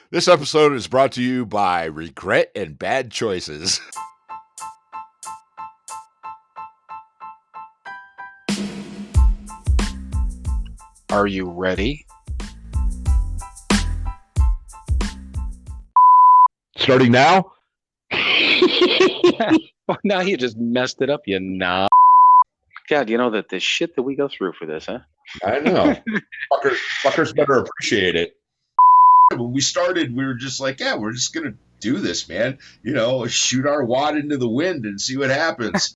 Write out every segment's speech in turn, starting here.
This episode is brought to you by regret and bad choices. Are you ready? Starting now? Well, now you just messed it up, you knob. God, you know that the shit that we go through for this, huh? I know. Fuckers better appreciate it. When we started, we were just like, yeah, we're just going to do this, man. You know, shoot our wad into the wind and see what happens.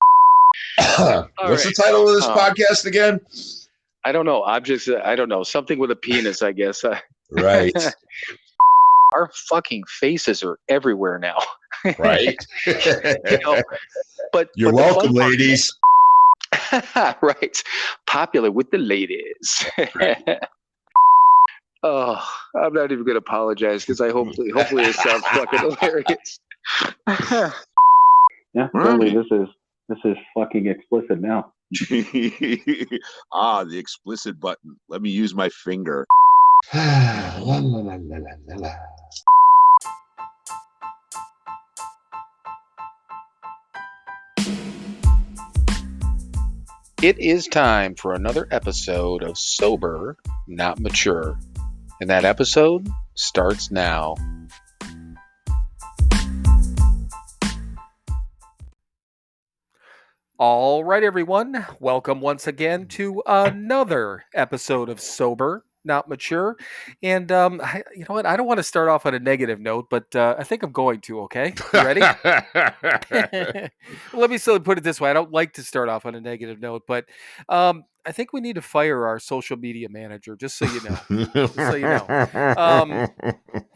What's the title of this podcast again? I don't know. Objects, I don't know. Something with a penis, I guess. Right. Our fucking faces are everywhere now. Right. You know, but You're welcome, ladies. Right. Popular with the ladies. Right. Oh, I'm not even going to apologize because hopefully it sounds fucking hilarious. Yeah, totally. This is fucking explicit now. The explicit button. Let me use my finger. It is time for another episode of Sober, Not Mature. And that episode starts now. All right, everyone. Welcome once again to another episode of Sober, Not Mature. And you know what? I don't want to start off on a negative note, but I think I'm going to, okay? You ready? Let me still put it this way. I don't like to start off on a negative note, but I think we need to fire our social media manager, just so you know. Just so you know.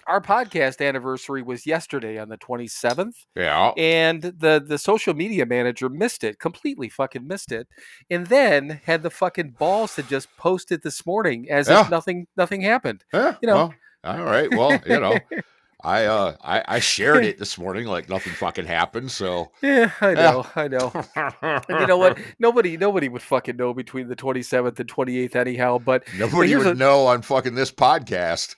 Our podcast anniversary was yesterday on the 27th. Yeah. And the social media manager missed it, completely fucking missed it. And then had the fucking balls to just post it this morning as if nothing happened. Yeah, You know. well, all right. Well, you know, I shared it this morning like nothing fucking happened. So yeah, I know. And you know what? Nobody would fucking know between the 27th and 28th anyhow. But nobody would know on fucking this podcast.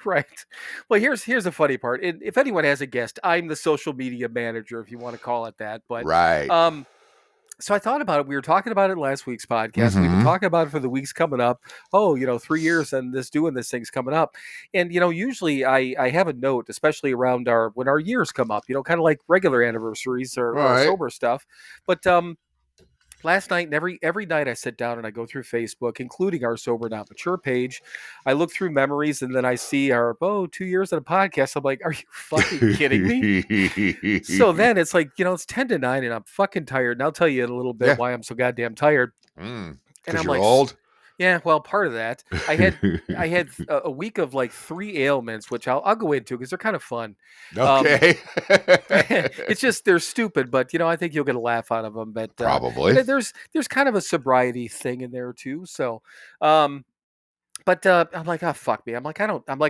Right. Well, here's the funny part. And if anyone has a guest, I'm the social media manager, if you want to call it that. But right. So I thought about it. We were talking about it in last week's podcast. We've been talking about it for the weeks coming up. Oh, 3 years and doing this thing's coming up. And, usually I have a note, especially around when our years come up, kind of like regular anniversaries or sober stuff. But last night and every night I sit down and I go through Facebook, including our Sober Not Mature page. I look through memories and then I see our 2 years of a podcast. I'm like, are you fucking kidding me? So then it's like, it's 10 to 9 and I'm fucking tired. And I'll tell you in a little bit why I'm so goddamn tired. And I'm you're like, old. Yeah, well, part of that. I had a week of like 3 ailments, which I'll go into because they're kind of fun. Okay. It's just they're stupid, but I think you'll get a laugh out of them. But probably there's kind of a sobriety thing in there too. So, but I'm like, oh fuck me. I'm like,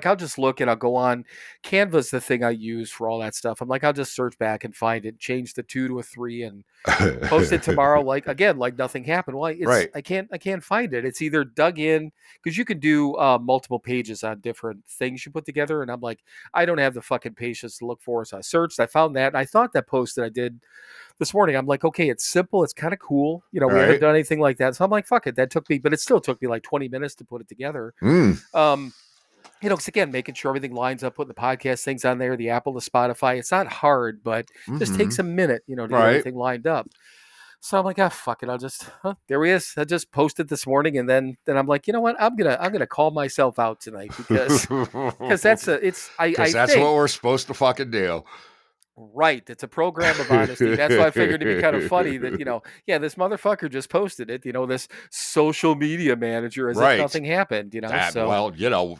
I'll just look and I'll go on. Canva's the thing I use for all that stuff. I'm like, I'll just search back and find it, change the 2 to a 3, and post it tomorrow. Like nothing happened. Well, right. I can't find it. It's either dug in because you can do multiple pages on different things you put together. And I'm like, I don't have the fucking patience to look for it. So I searched. I found that. And I thought that post that I did this morning, I'm like, okay, it's simple. It's kind of cool. We haven't done anything like that. So I'm like, fuck it. But it still took me like 20 minutes to put it together. Because again, making sure everything lines up, putting the podcast things on there, the Apple, the Spotify. It's not hard, but it just takes a minute, to get everything lined up. So I'm like, fuck it. There he is. I just posted this morning. And then I'm like, you know what? I'm going to call myself out tonight because that's what we're supposed to fucking do. Right. It's a program of honesty. That's why I figured it'd be kind of funny that, this motherfucker just posted it, this social media manager as if nothing happened, So, well,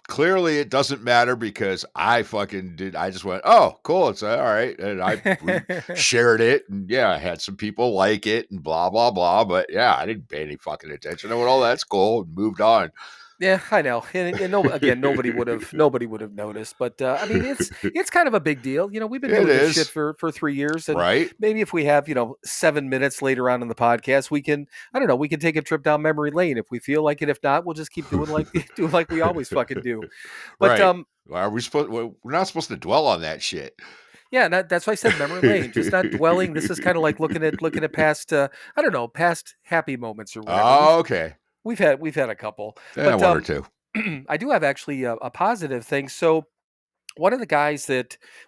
clearly it doesn't matter because I fucking did. I just went, oh, cool. It's all right. And I shared it and I had some people like it and blah, blah, blah. But I didn't pay any fucking attention. I went, oh, that's cool. And moved on. Yeah, I know, and no, again, nobody would have noticed. But I mean, it's kind of a big deal. We've been It doing this shit is. for 3 years, and Right. maybe if we have 7 minutes later on in the podcast, we can I don't know, we can take a trip down memory lane if we feel like it. If not, we'll just keep doing like doing like we always fucking do. But Right. Well, are we supposed? We're not supposed to dwell on that shit. yeah, that's why I said memory lane, just not dwelling. This is kind of like looking at past I don't know, past happy moments or whatever. Oh, okay. We've had a couple, Yeah, but one or two. I do have actually a positive thing. So one of the guys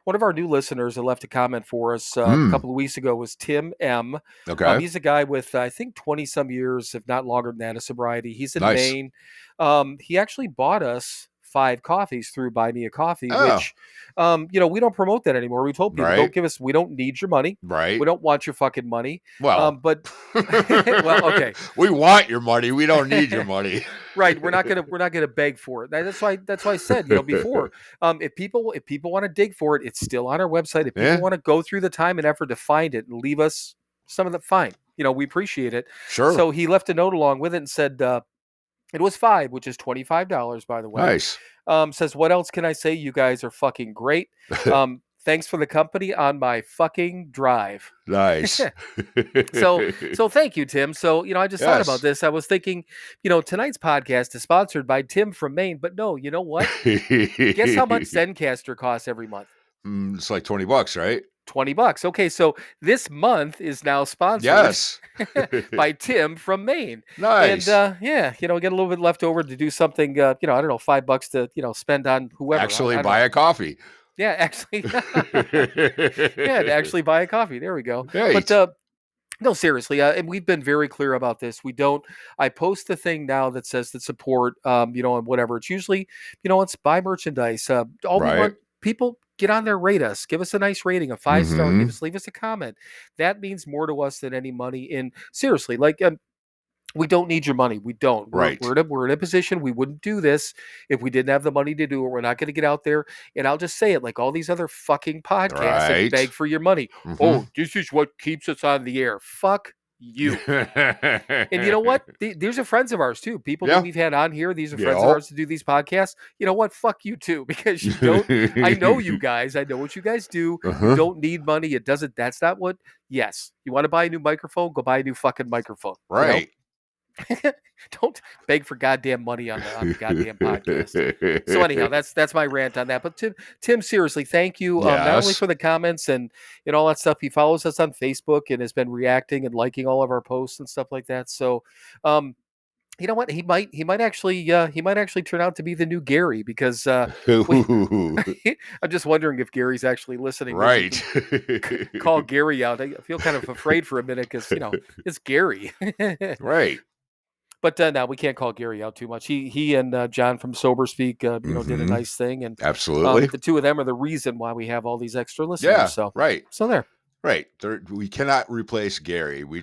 one of our new listeners that left a comment for us a couple of weeks ago was Tim M. Okay. He's a guy with I think 20 some years, if not longer than that, of sobriety. He's in Nice. Maine. He actually bought us 5 coffees through Buy Me a Coffee, Oh. which we don't promote that anymore. We told people, Right. we don't need your money. Right. We don't want your fucking money. Well, But well, okay. We want your money. We don't need your money. Right, we're not gonna beg for it. That's why I said before. If people want to dig for it, it's still on our website. If people want to go through the time and effort to find it and leave us some of the fine, we appreciate it. Sure. So he left a note along with it and said it was 5, which is $25, by the way. Nice. Says, what else can I say? You guys are fucking great. Thanks for the company on my fucking drive. Nice. So thank you, Tim. So, I just thought about Yes. this. I was thinking, tonight's podcast is sponsored by Tim from Maine, but no, you know what? Guess how much Zencaster costs every month? It's like $20, right? $20. Okay, so this month is now sponsored Yes. by Tim from Maine. Nice. And get a little bit left over to do something, I don't know, $5 to, spend on whoever. Actually I don't buy know. a coffee. Yeah, actually. Yeah, to actually buy a coffee. There we go. Right. But no, seriously, and we've been very clear about this. We don't. I post the thing now that says that support, and whatever. It's usually, it's buy merchandise. All we Right. want people get on there, rate us, give us a nice rating, a 5-star, leave us a comment. That means more to us than any money. And seriously, like. We don't need your money. We don't. Right. We're in a position we wouldn't do this if we didn't have the money to do it. We're not going to get out there. And I'll just say it like all these other fucking podcasts and Right. beg for your money. Oh, this is what keeps us on the air. Fuck you. And you know what? These are friends of ours too. People that we've had on here. These are friends of ours to do these podcasts. You know what? Fuck you too. Because you don't. I know you guys. I know what you guys do. You don't need money. It doesn't. That's not what. Yes. You want to buy a new microphone? Go buy a new fucking microphone. Right. Don't beg for goddamn money on the goddamn podcast. So anyhow, that's my rant on that. But Tim, seriously, thank you. Not only Yes. for the comments and all that stuff. He follows us on Facebook and has been reacting and liking all of our posts and stuff like that. So, you know what? He might actually turn out to be the new Gary because I'm just wondering if Gary's actually listening. Right. Call Gary out. I feel kind of afraid for a minute because it's Gary. Right. But now we can't call Gary out too much. He and John from Sober Speak, did a nice thing, and Absolutely. the two of them are the reason why we have all these extra listeners. Yeah. So Right. So there. Right. We cannot replace Gary. We're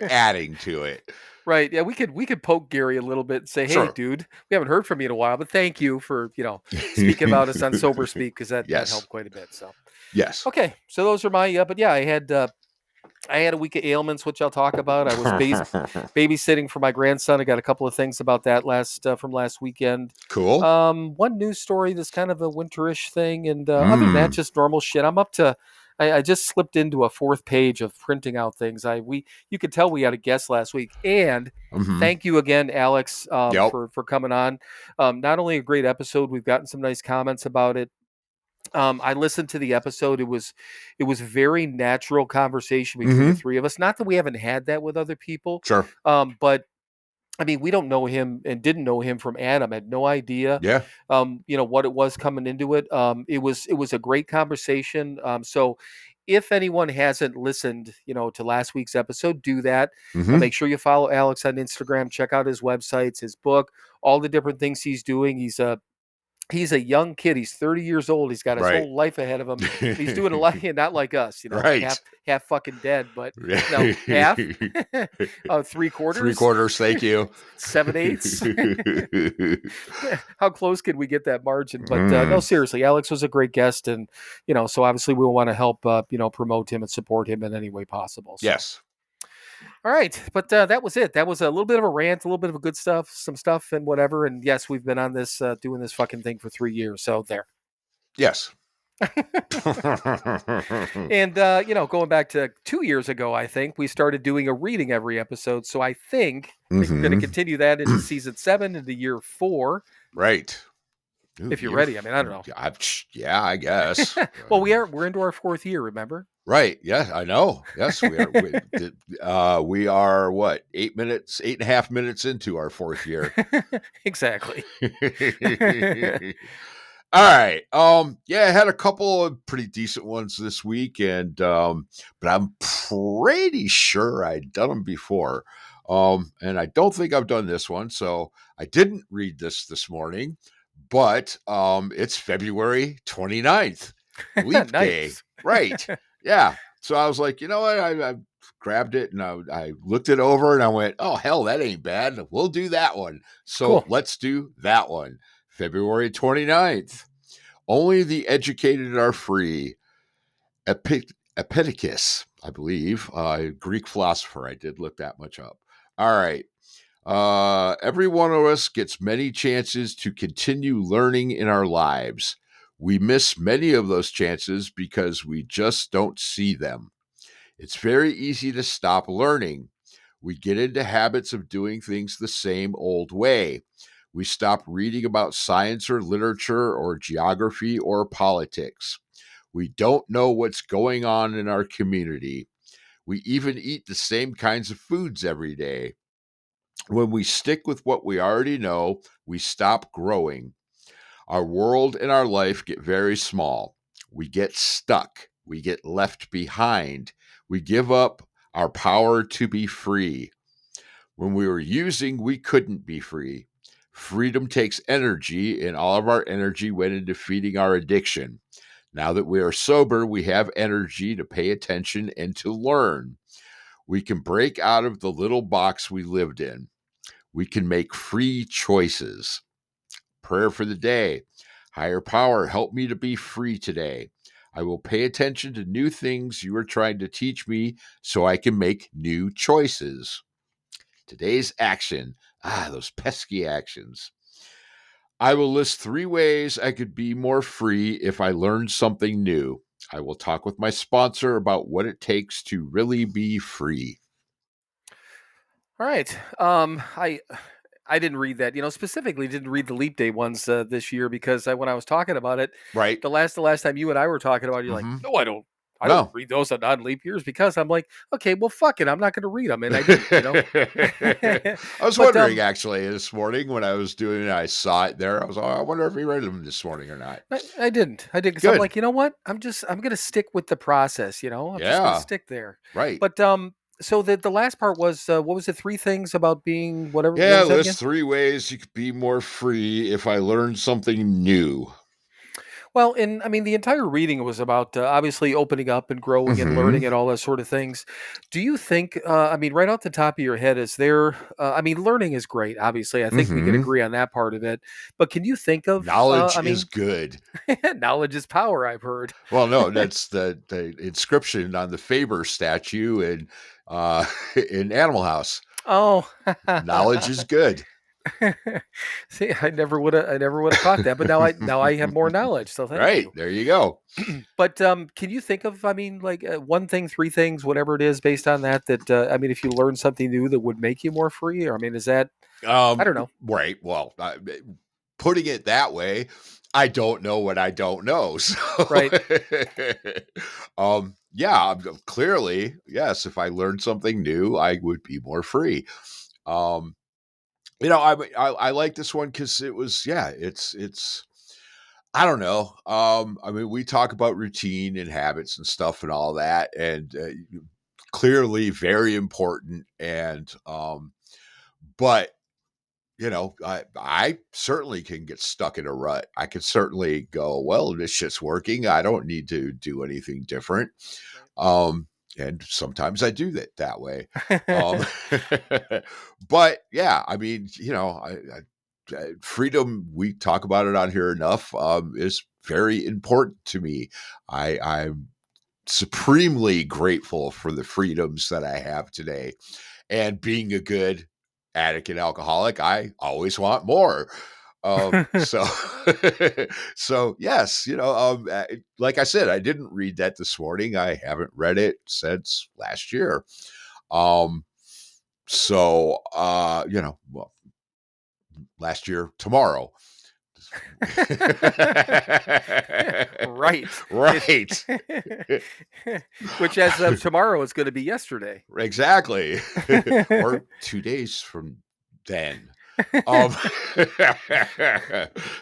adding to it. Right. Yeah, we could poke Gary a little bit and say, hey, Sure. dude, we haven't heard from you in a while, but thank you for speaking about us on Sober Speak because that helped quite a bit. So yes. Okay, so those are my. But yeah, I had a week of ailments, which I'll talk about. I was babysitting for my grandson. I got a couple of things about that from last weekend. Cool. One news story that's kind of a winterish thing, and other than that, just normal shit. I'm up to. I just slipped into a 4th page of printing out things. You could tell we had a guest last week, and thank you again, Alex, for coming on. Not only a great episode, we've gotten some nice comments about it. I listened to the episode. It was very natural conversation between the three of us. Not that we haven't had that with other people. Sure. But I mean, we don't know him and didn't know him from Adam. Had no idea. Yeah. What it was coming into it. It was a great conversation. So if anyone hasn't listened, to last week's episode, do that. Make sure you follow Alex on Instagram. Check out his websites, his book, all the different things he's doing. He's a young kid. He's 30 years old. He's got his whole life ahead of him. He's doing a lot, not like us, Right. half fucking dead, but half, 3/4. 3/4. Thank you. 7/8. How close can we get that margin? But no, seriously, Alex was a great guest, and so obviously we want to help, promote him and support him in any way possible. So. Yes. All right, but that was it. That was a little bit of a rant, a little bit of a good stuff, some stuff, and whatever. And yes, we've been on this doing this fucking thing for 3 years. So there. Yes. And going back to 2 years ago, I think we started doing a reading every episode. So I think we're going to continue that into season 7, into year 4. Right. Ooh, If you're ready. I mean, I don't know. Yeah, I guess. Well, we're into our 4th year. Remember? Right. Yeah, I know. Yes, we are. We are what, 8.5 minutes into our 4th year. Exactly. All right. Yeah, I had a couple of pretty decent ones this week, and but I'm pretty sure I'd done them before. And I don't think I've done this one, so I didn't read this morning, but it's February 29th, Leap Day. Nice. Right. Yeah. So I was like, you know what? I grabbed it and I looked it over and I went, oh, hell, that ain't bad. We'll do that one. So Cool. let's do that one. February 29th. Only the educated are free. Epictetus, I believe, Greek philosopher. I did look that much up. All right. Every one of us gets many chances to continue learning in our lives. We miss many of those chances because we just don't see them. It's very easy to stop learning. We get into habits of doing things the same old way. We stop reading about science or literature or geography or politics. We don't know what's going on in our community. We even eat the same kinds of foods every day. When we stick with what we already know, we stop growing. Our world and our life get very small. We get stuck. We get left behind. We give up our power to be free. When we were using, we couldn't be free. Freedom takes energy, and all of our energy went into feeding our addiction. Now that we are sober, we have energy to pay attention and to learn. We can break out of the little box we lived in. We can make free choices. Prayer for the day. Higher power, help me to be free today. I will pay attention to new things you are trying to teach me so I can make new choices. Today's action. Those pesky actions. I will list 3 ways I could be more free if I learned something new. I will talk with my sponsor about what it takes to really be free. All right. I didn't read that. Specifically didn't read the leap day ones this year because when I was talking about it, Right? the last time you and I were talking about it, you're like, Mhm. no, I don't. I don't No. read those on non-leap years because I'm like, okay, well, fuck it, I'm not going to read them, and I didn't. I was But wondering actually this morning when I was doing it, I saw it there. I was like, I wonder if he read them this morning or not. I didn't. I did because I'm Good. like, you know what? I'm going to stick with the process. I'm just going to Yeah. stick there. Right. But so the last part was what was it? 3 things about being whatever. What Yeah, was that again? list 3 ways you could be more free if I learned something new. Well, and I mean, the entire reading was about obviously opening up and growing and learning Mhm. and all those sort of things. Do you think, I mean, right off the top of your head, is there, I mean, learning is great, obviously. I think we can Mhm. agree on that part of it. But can you think of, Knowledge I is mean, good. knowledge is power, I've heard. Well, no, that's the inscription on the Faber statue in Animal House. Oh, Knowledge is good. see, I never would have caught that, but now I have more knowledge, so thank Right. you. There you go. But can you think of, I mean, like 1 thing, 3 things, whatever it is, based on that? I mean, if you learn something new that would make you more free, or I mean, is that I don't know, Right. Well, putting it that way, I don't know what I don't know. So, right? yeah, clearly, yes, if I learned something new, I would be more free. Um, I like this one because it was, yeah, it's, I don't know. I mean, we talk about routine and habits and stuff and all that, and clearly very important. And, but I certainly can get stuck in a rut. I could certainly go, well, this shit's working. I don't need to do anything different. Um, and sometimes I do that way. Um, Right. but yeah, I mean, freedom, we talk about it on here enough, is very important to me. I'm supremely grateful for the freedoms that I have today. And being a good addict and alcoholic, I always want more. So, so yes, like I said, I didn't read that this morning. I haven't read it since last year. So, well, last year tomorrow. Right. Right. Which as of tomorrow is going to be yesterday. Exactly. Or 2 days from then.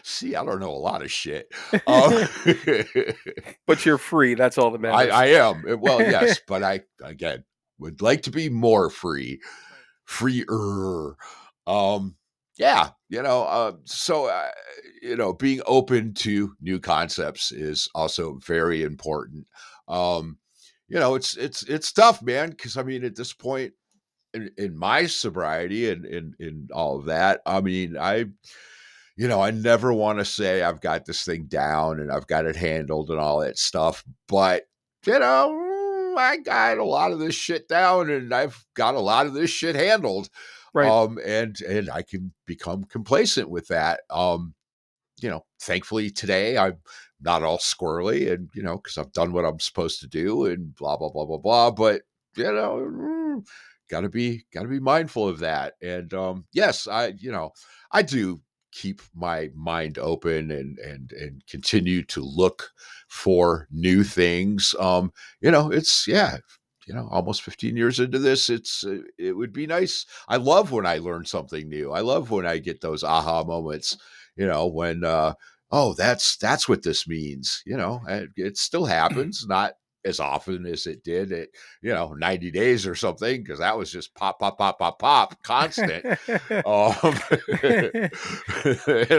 See, I don't know a lot of shit. But you're free. That's all that matters. I am. Well, yes, but I, again, would like to be more free. Freer. Yeah, being open to new concepts is also very important. It's tough, man, because I mean, at this point in my sobriety and in all of that, I mean, I never want to say I've got this thing down and I've got it handled and all that stuff, but I got a lot of this shit down and I've got a lot of this shit handled. Right. And I can become complacent with that. Thankfully today I'm not all squirrely and, because I've done what I'm supposed to do and blah, blah, blah, blah, blah. But, gotta be mindful of that. And, yes, I do keep my mind open and continue to look for new things. Almost 15 years into this, it would be nice. I love when I learn something new. I love when I get those aha moments, when, oh, that's what this means. It still happens, not as often as it did at 90 days or something, because that was just pop pop pop pop pop constant. And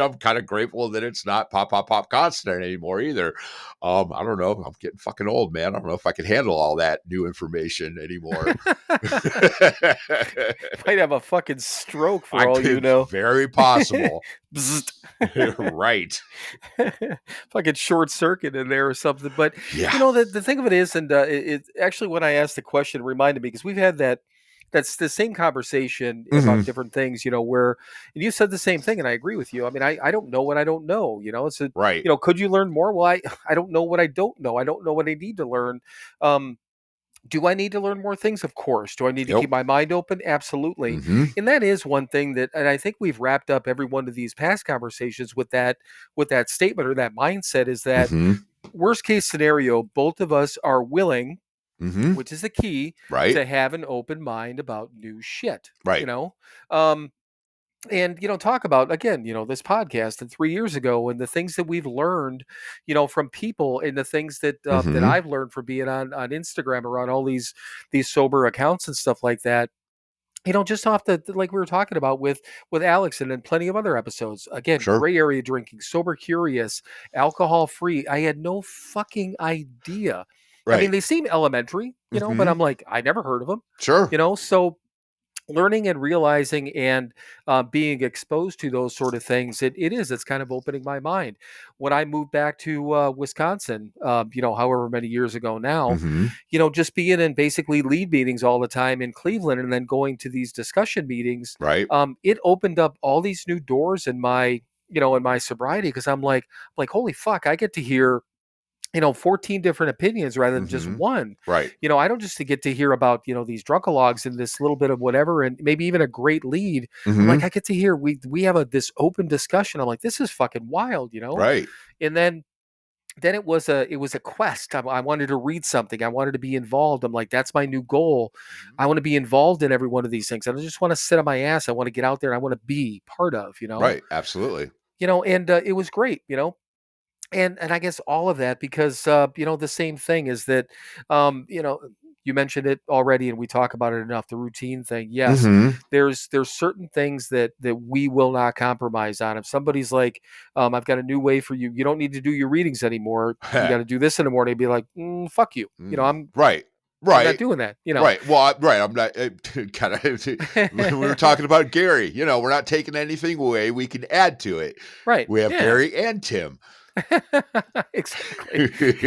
I'm kind of grateful that it's not pop pop pop constant anymore either. I don't know, I'm getting fucking old, man. I don't know if I can handle all that new information anymore. Might have a fucking stroke for all you know. Very possible. Right. Fucking short circuit in there or something. But Yeah. the thing of it is, and it actually, when I asked the question, it reminded me, because we've had that's the same conversation about different things, where, and you said the same thing, and I agree with you. I mean, I don't know what I don't know, it's right. Could you learn more? Well, I don't know what I don't know. I don't know what I need to learn. Do I need to learn more things? Of course. Do I need to keep my mind open? Absolutely. And that is one thing and I think we've wrapped up every one of these past conversations with that statement or that mindset, is that worst case scenario, both of us are willing, which is the key, right, to have an open mind about new shit. Right. And talk about, again, this podcast and 3 years ago, and the things that we've learned from people, and the things that that I've learned from being on Instagram around all these sober accounts and stuff like that. Just off like we were talking about with Alex, and then plenty of other episodes. Again, gray area drinking, sober curious, alcohol free. I had no fucking idea. Right. I mean, they seem elementary, but I'm like, I never heard of them. Sure. So learning and realizing and being exposed to those sort of things, it's kind of opening my mind. When I moved back to Wisconsin, however many years ago now, just being in basically lead meetings all the time in Cleveland, and then going to these discussion meetings, right, it opened up all these new doors in my in my sobriety, because I'm like, holy fuck, I get to hear 14 different opinions rather than just one. Right. I don't just get to hear about, these drunkalogs and this little bit of whatever, and maybe even a great lead. I'm like, I get to hear, we have this open discussion. I'm like, this is fucking wild, Right. And then it was a quest. I wanted to read something. I wanted to be involved. I'm like, that's my new goal. I want to be involved in every one of these things. I don't just want to sit on my ass. I want to get out there. And I want to be part of, Right. Absolutely. And it was great, And I guess all of that because, the same thing is that, you mentioned it already, and we talk about it enough, the routine thing. Yes, there's certain things that we will not compromise on. If somebody's like, I've got a new way for you, you don't need to do your readings anymore. You got to do this in the morning. I'd be like, fuck you. I'm right. I'm not doing that. Right. Well, right. I'm not kind of. We were talking about Gary. We're not taking anything away. We can add to it. Right. We have Gary and Tim. Exactly.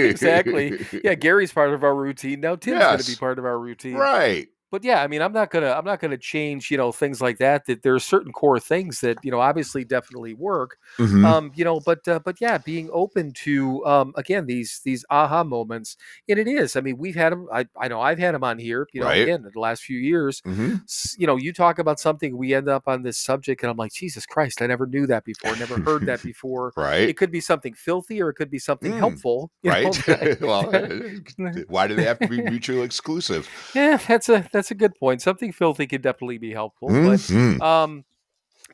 Exactly. Yeah, Gary's part of our routine. Now Tim's going to be Yes. part of our routine. Right. But yeah, I mean, I'm not gonna change, things like that. That there are certain core things that obviously definitely work. Hmm. But yeah, being open to again these aha moments, and it is. I mean, we've had them. I know I've had them on here. Right. Again in the last few years. Hmm. You talk about something, we end up on this subject, and I'm like, Jesus Christ, I never knew that before, never heard that before. Right. It could be something filthy, or it could be something Mm. helpful. Right. Well, That why do they have to be mutually exclusive? Yeah, that's a good point. Something filthy could definitely be helpful, Hmm. um,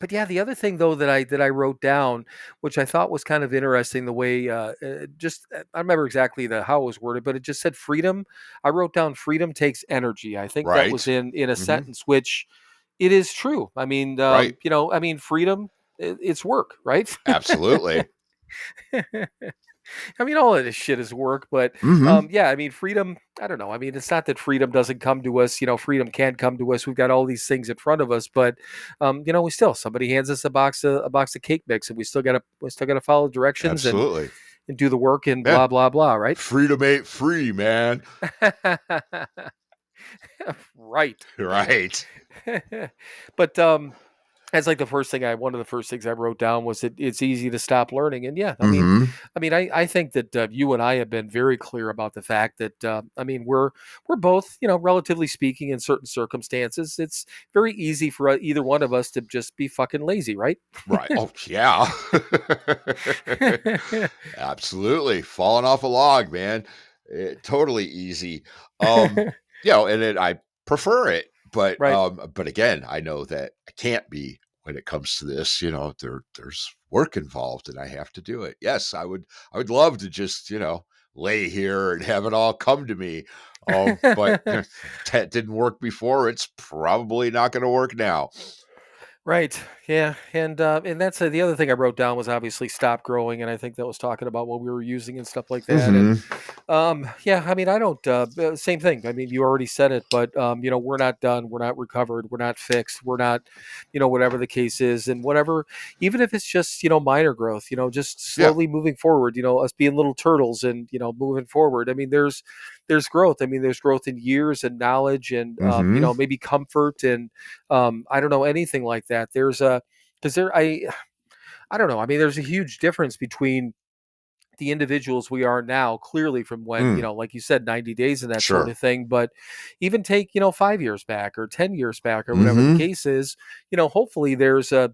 but yeah, the other thing though that I wrote down, which I thought was kind of interesting, the way I don't remember exactly how it was worded, but it just said freedom. I wrote down freedom takes energy. I think that was Right. in a Hmm. sentence, which it is true. I mean, Right. freedom, it's work, right? Absolutely. I mean, all of this shit is work, but Hmm. yeah, I mean, freedom. I don't know. I mean, it's not that freedom doesn't come to us. Freedom can come to us. We've got all these things in front of us, but we still somebody hands us a box of cake mix, and we still gotta follow directions Absolutely. and do the work and Yeah. blah blah blah. Right? Freedom ain't free, man. Right. Right. But that's like one of the first things I wrote down was it's easy to stop learning. And yeah, I mean, Hmm. I think that you and I have been very clear about the fact that I mean, we're both, relatively speaking, in certain circumstances, it's very easy for either one of us to just be fucking lazy, right? Right. Oh, yeah. Absolutely. Falling off a log, man. Totally easy. Um, I prefer it, Right. but again, I know that I can't be when it comes to this, there's work involved and I have to do it. Yes, I would love to just, lay here and have it all come to me. But that didn't work before. It's probably not going to work now. Right. Yeah. And that's the other thing I wrote down was obviously stop growing, and I think that was talking about what we were using and stuff like that. And Hmm. yeah, I mean, I don't. Same thing. I mean, you already said it, but we're not done. We're not recovered. We're not fixed. We're not, whatever the case is, and whatever. Even if it's just minor growth, just Yeah. slowly moving forward. Us being little turtles and moving forward. I mean, there's growth. I mean, there's growth in years and knowledge and Hmm. maybe comfort and I don't know anything like that. There's a because there I don't know. I mean, there's a huge difference between the individuals we are now, clearly from when, Mm, like you said, 90 days and that sort sure. of thing. But even take, 5 years back or 10 years back or whatever the Hmm. case is, hopefully there's a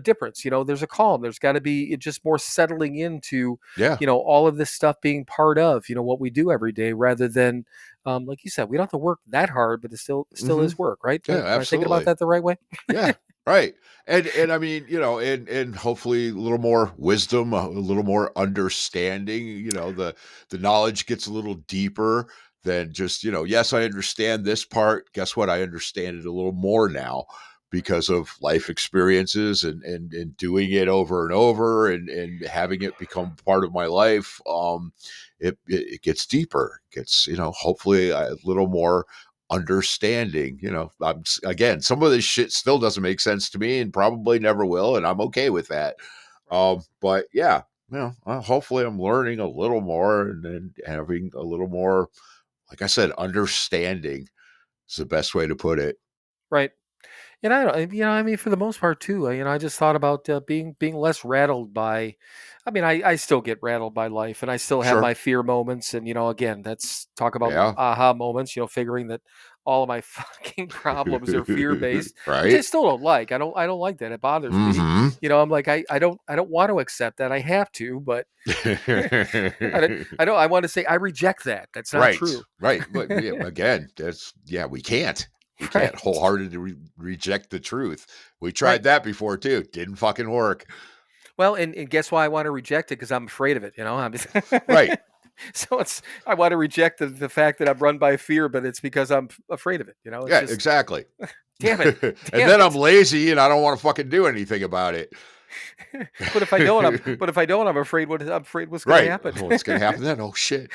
difference, there's a calm, there's got to be just more settling into, Yeah. all of this stuff being part of, what we do every day rather than, like you said, we don't have to work that hard, but it still Hmm. is work, right? Yeah, Am I thinking about absolutely. that the right way? Yeah. Right. And I mean, and hopefully a little more wisdom, a little more understanding, the knowledge gets a little deeper than just, yes, I understand this part. Guess what? I understand it a little more now because of life experiences and doing it over and over and having it become part of my life. It gets deeper, gets, hopefully a little more understanding. Again, some of this shit still doesn't make sense to me and probably never will, and I'm okay with that. But yeah, hopefully I'm learning a little more and then having a little more, like I said, understanding is the best way to put it. Right. And I don't, I mean, for the most part too, I just thought about being less rattled by. I mean, I still get rattled by life, and I still have Sure. my fear moments, and again, that's talk about Yeah. aha moments. Figuring that all of my fucking problems are fear based, which I Right. still don't like. I don't like that. It bothers me. Hmm. I'm like I don't want to accept that. I have to, but I want to say I reject that. That's not Right. true. Right. But yeah, again, we can't. We can't Right. wholeheartedly reject the truth. We Right. tried that before too. Didn't fucking work. Well, and guess why I want to reject it? Because I'm afraid of it. Right. So I want to reject the fact that I'm run by fear, but it's because I'm afraid of it. It's Yeah, just exactly. damn it, And damn then I'm it. lazy and I don't want to fucking do anything about it. But if I don't, I'm afraid what's going to Right. happen. What's gonna happen then? Oh shit.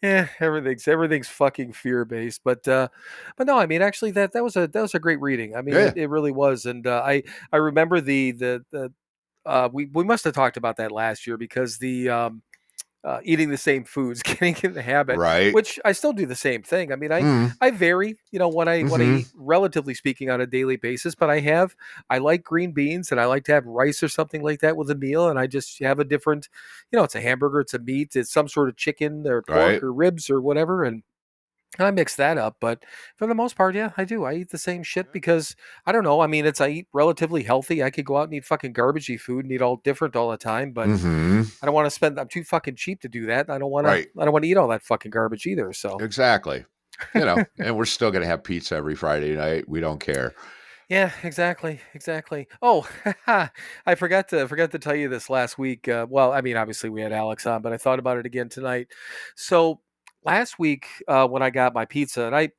Yeah, everything's fucking fear based. But no, I mean actually that was a great reading. I mean Yeah. it really was, and I remember the we must have talked about that last year because the eating the same foods, getting in the habit, Right. which I still do the same thing. I mean, Mm. I vary, when I Mhm. eat, relatively speaking, on a daily basis. But I like green beans, and I like to have rice or something like that with a meal, and I just have a different, it's a hamburger, it's a meat, it's some sort of chicken or pork Right. or ribs or whatever, and I mix that up. But for the most part, yeah, I do. I eat the same shit because I don't know. I mean, I eat relatively healthy. I could go out and eat fucking garbagey food and eat all different all the time, but Mhm. I don't want to spend. I'm too fucking cheap to do that. I don't want to. Right. I don't want to eat all that fucking garbage either. So Exactly. And we're still gonna have pizza every Friday night. We don't care. yeah, exactly, exactly. Oh, I forgot to tell you this last week. Well, I mean, obviously we had Alex on, but I thought about it again tonight. So last week when I got my pizza, and I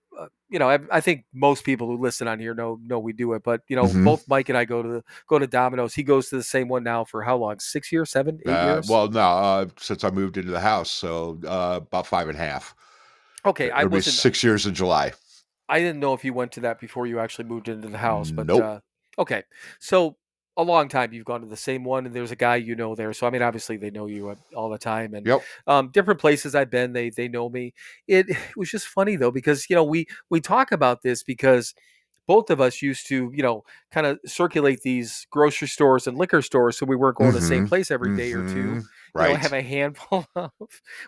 think most people who listen on here know we do it, but Mhm. both Mike and I go to Domino's. He goes to the same one now for how long? 6 years, 7, 8 years? Well, no, since I moved into the house, so about 5.5. Okay, I It'll be wasn't. 6 years in July. I didn't know if you went to that before you actually moved into the house, but Nope. okay. So a long time you've gone to the same one, and there's a guy there. So I mean, obviously they know you all the time, and Yep. different places I've been, they know me. It was just funny though because we talk about this because both of us used to kind of circulate these grocery stores and liquor stores, so we weren't going to the same Mhm. place every day or two. Mhm. Right. Have a handful of,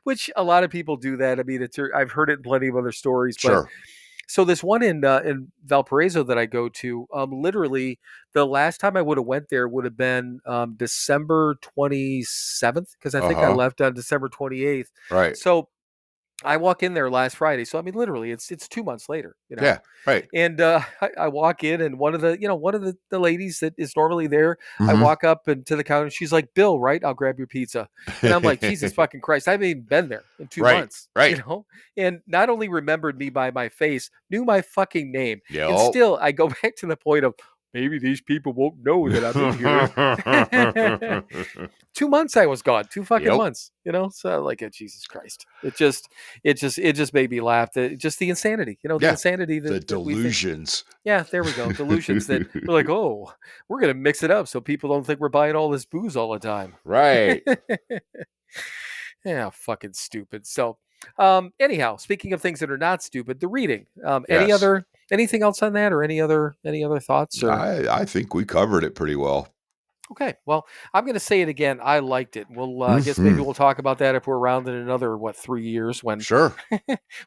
which a lot of people do that. I mean, I've heard it in plenty of other stories, but Sure. so this one in Valparaiso that I go to, literally the last time I would have went there would have been December 27th because I think I Uh-huh. left on December 28th. Right. So I walk in there last Friday. So I mean, literally, it's 2 months later. Yeah. Right. And I walk in, and one of the ladies that is normally there, I Mhm. walk up and to the counter. She's like, "Bill, right? I'll grab your pizza." And I'm like, "Jesus fucking Christ! I haven't even been there in two Right. months." Right. And not only remembered me by my face, knew my fucking name, and Yep. still I go back to the point of maybe these people won't know that I'm in here. 2 months I was gone, two fucking Yep. months. So like, Jesus Christ, it just made me laugh. Just the insanity, the Yeah. insanity The that we think. delusions. Yeah, there we go. Delusions that we're like, oh, we're gonna mix it up so people don't think we're buying all this booze all the time. Right. Yeah, fucking stupid. So, anyhow, speaking of things that are not stupid, the reading. Yes. Anything else on that, or any other thoughts? Or I think we covered it pretty well. okay, well, I'm going to say it again. I liked it. We'll, I guess maybe Mhm. we'll talk about that if we're around in another 3 years when Sure.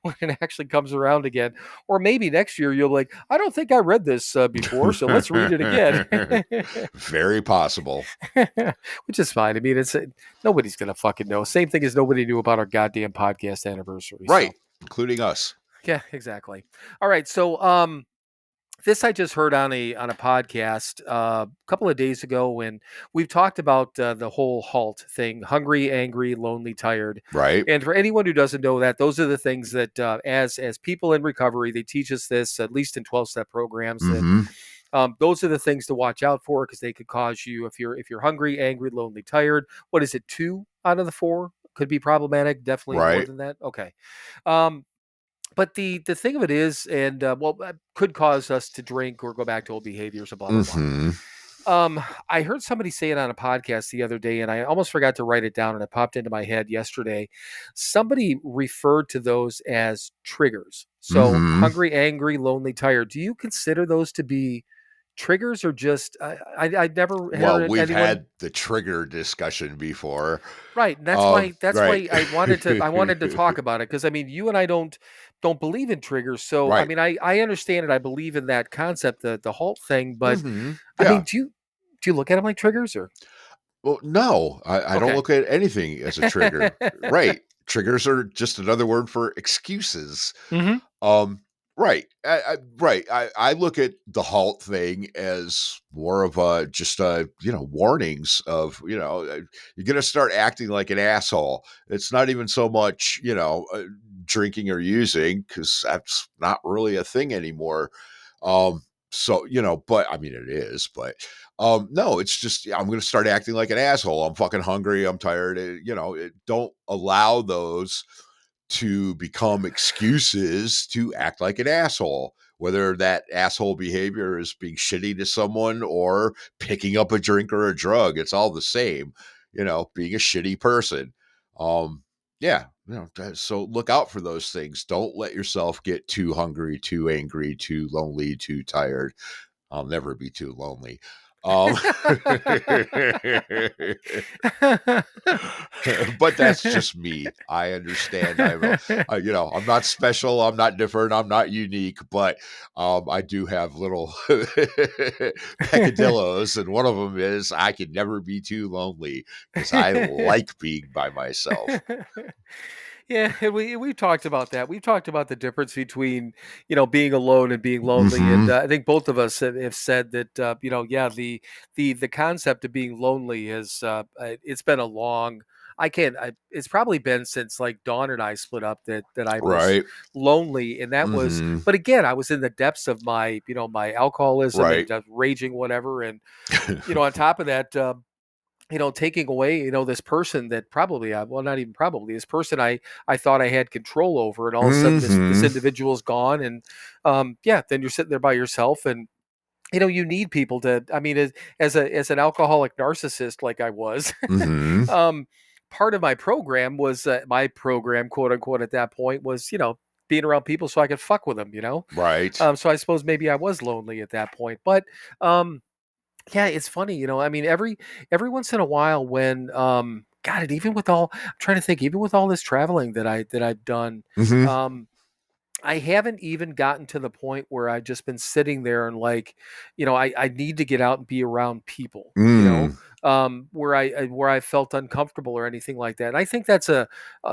when it actually comes around again, or maybe next year you'll be like, I don't think I read this before, so let's read it again. Very possible. Which is fine. I mean, nobody's going to fucking know. Same thing as nobody knew about our goddamn podcast anniversary. So Right. Including us. yeah, exactly. All right, so this I just heard on a podcast a couple of days ago when we've talked about the whole HALT thing: hungry, angry, lonely, tired. Right. And for anyone who doesn't know that, those are the things that as people in recovery, they teach us this at least in 12-step programs that Mhm. those are the things to watch out for because they could cause you if you're hungry, angry, lonely, tired. What is it? 2 out of the 4 could be problematic. Definitely more Right. than that. Okay. Um, but the thing of it is, and could cause us to drink or go back to old behaviors and blah blah blah. Mhm. I heard somebody say it on a podcast the other day, and I almost forgot to write it down, and it popped into my head yesterday. Somebody referred to those as triggers. So Mhm. hungry, angry, lonely, tired. Do you consider those to be triggers or just? I never Well, heard we've anyone. had the trigger discussion before. Right, and that's why Right. I wanted to talk about it because I mean you and I don't believe in triggers. So I Right. mean I understand it. I believe in that concept, the halt thing, but Mhm. I mean Yeah. do you look at them like triggers or Well, no, I don't okay? look at anything as a trigger. Right. Triggers are just another word for excuses. Hmm. Um, right. I look at the halt thing as more of a just warnings of you're gonna start acting like an asshole. It's not even so much drinking or using because that's not really a thing anymore. Um, so but I mean it is, but no, it's just I'm gonna start acting like an asshole. I'm fucking hungry. I'm tired. Don't allow those to become excuses to act like an asshole. whether that asshole behavior is being shitty to someone or picking up a drink or a drug. It's all the same, being a shitty person. Yeah, so look out for those things. Don't let yourself get too hungry, too angry, too lonely, too tired. I'll never be too lonely. But that's just me. I understand. I'm not special. I'm not different. I'm not unique, but I do have little peccadillos, and one of them is I can never be too lonely because I like being by myself. Yeah, and we've talked about that. We've talked about the difference between being alone and being lonely, and I think both of us have said that yeah, the concept of being lonely is it's been a long. It's probably been since like Dawn and I split up that I was Right. lonely, and that was. But again, I was in the depths of my my alcoholism Right. and raging whatever, and on top of that. Taking away, this person that probably, well, not even probably, this person I thought I had control over, and all of a sudden this individual's gone, and yeah, then you're sitting there by yourself, and you need people to. I mean, as an alcoholic narcissist like I was, part of my program was my program, quote unquote, at that point was being around people so I could fuck with them, Right. So I suppose maybe I was lonely at that point, but. Yeah, it's funny, I mean, every once in a while when God, and even with all I'm trying to think, even with all this traveling that I've done, um I haven't even gotten to the point where I've just been sitting there and like, I need to get out and be around people, where I felt uncomfortable or anything like that. And I think that's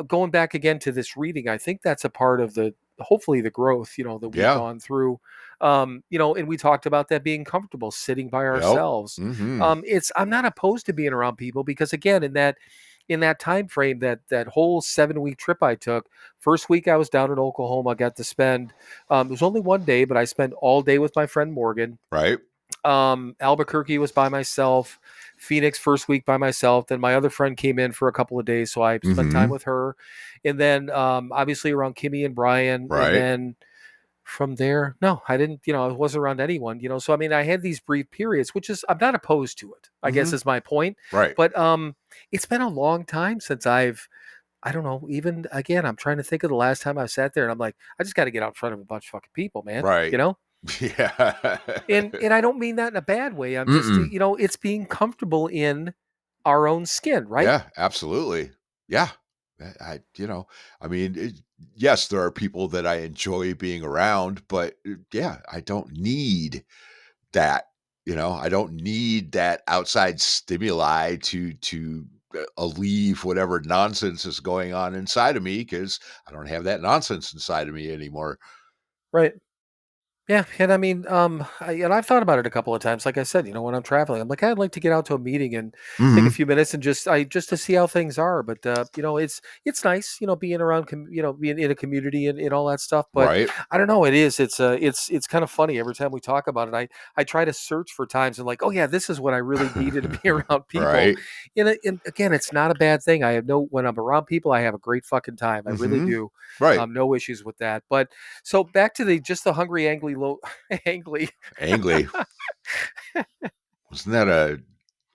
going back again to this reading. I think that's a part of the hopefully the growth, that we've Yeah. gone through. And we talked about that being comfortable sitting by Yep. ourselves. I'm not opposed to being around people because again, in that time frame, that whole 7-week trip I took. First week I was down in Oklahoma. I got to spend. It was only one day, but I spent all day with my friend Morgan. Right. Albuquerque was by myself. Phoenix first week by myself. Then my other friend came in for a couple of days, so I spent time with her. And then obviously around Kimmy and Brian. Right. And then from there, no, I didn't. I wasn't around anyone. So I mean, I had these brief periods, which is I'm not opposed to it. I guess is my point. Right. But it's been a long time since I don't know, even again, I'm trying to think of the last time I sat there and I'm like, I just got to get out in front of a bunch of fucking people, man. Right. Yeah. And I don't mean that in a bad way. I'm just, it's being comfortable in our own skin, right? Yeah, absolutely. Yeah. I mean, yes, there are people that I enjoy being around, but yeah, I don't need that. I don't need that outside stimuli to alleviate whatever nonsense is going on inside of me because I don't have that nonsense inside of me anymore. Right. Yeah, and I mean, and I've thought about it a couple of times. Like I said, when I'm traveling, I'm like, I'd like to get out to a meeting and take a few minutes and just to see how things are. But it's nice, being around, being in a community and all that stuff. But Right. I don't know, it's kind of funny every time we talk about it. I try to search for times and like, oh yeah, this is what I really needed to be around people. Right. And again, it's not a bad thing. When I'm around people, I have a great fucking time. I really do. Right. No issues with that. But so back to the hungry, angry, angry. Angly. Wasn't that a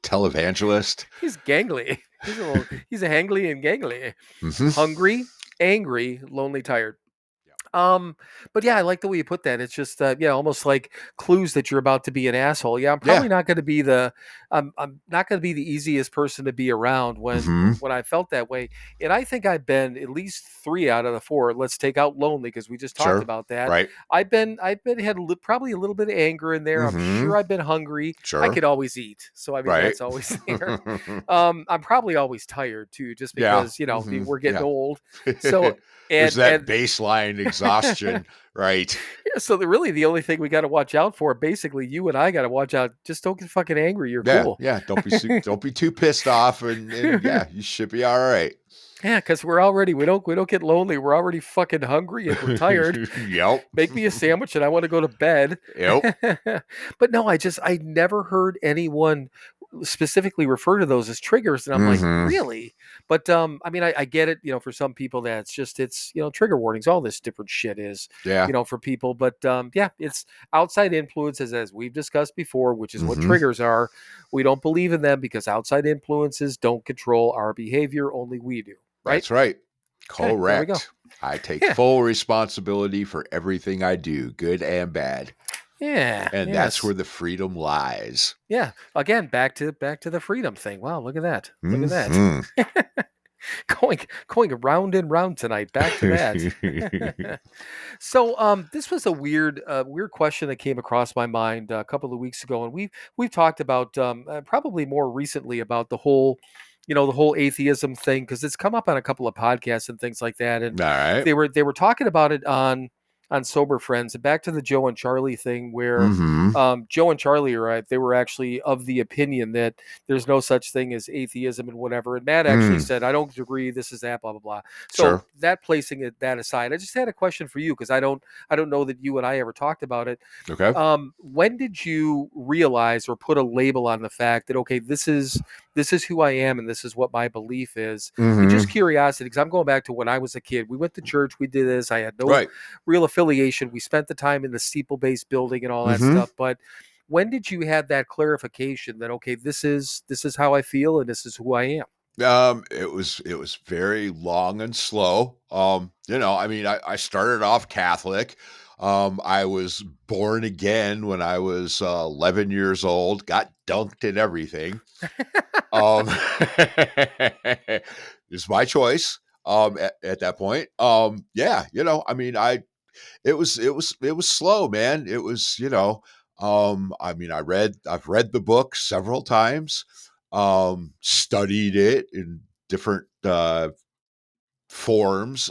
televangelist? He's gangly. He's a hangly and gangly. Hungry, angry, lonely, tired. But yeah, I like the way you put that. It's just almost like clues that you're about to be an asshole. Yeah, I'm probably not going to be I'm not going to be the easiest person to be around when I felt that way. And I think I've been at least 3 out of the 4. Let's take out lonely because we just talked about that. Right. I've been probably a little bit of anger in there. I'm sure I've been hungry. Sure. I could always eat, so I mean that's always there. I'm probably always tired too, just because we're getting old. So. There's that baseline exhaustion, right? Yeah, so really the only thing we got to watch out for, basically, you and I got to watch out. Just don't get fucking angry. You're cool. Yeah. Don't be too pissed off, and yeah, you should be all right. Yeah, because we don't get lonely. We're already fucking hungry and we're tired. Yep. Make me a sandwich and I want to go to bed. Yep. But no, I never heard anyone specifically refer to those as triggers, and I'm like, Mhm. really? But I mean, I get it. For some people, that's just it's trigger warnings. All this different shit is Yeah. for people. But yeah, it's outside influences, as we've discussed before, which is what Mhm. triggers are. We don't believe in them because outside influences don't control our behavior. Only we do. Right? That's right. Okay, there we go. Correct. I take Yeah. full responsibility for everything I do, good and bad. Yeah. And that's Yes. where the freedom lies. Yeah. Again, back to the freedom thing. Wow, look at that. Look at that. Mhm. Going round and round tonight. Back to that. So, this was a weird question that came across my mind a couple of weeks ago, and we've talked about probably more recently about the whole atheism thing because it's come up on a couple of podcasts and things like that, and All right. they were talking about it on Sober Friends, and back to the Joe and Charlie thing where Mhm. Joe and Charlie they were actually of the opinion that there's no such thing as atheism and whatever, and Matt actually Mm. said, I don't agree, this is that, blah blah blah. So Sure. that that aside, I just had a question for you because I don't know that you and I ever talked about it. Okay. When did you realize or put a label on the fact that okay, this is who I am and this is what my belief is? And Mhm. just curiosity, because I'm going back to when I was a kid. We went to church, we did this. I had no Right. real affiliation. We spent the time in the steeple-based building and all that Mhm. stuff. But when did you have that clarification that okay, this is how I feel and this is who I am? It was very long and slow. I mean, I started off Catholic. I was born again when I was 11 years old, got dunked in everything. Um, it's my choice. At that point, yeah, I mean, it was slow, man. It was, I mean, I've read the book several times, studied it in different forms.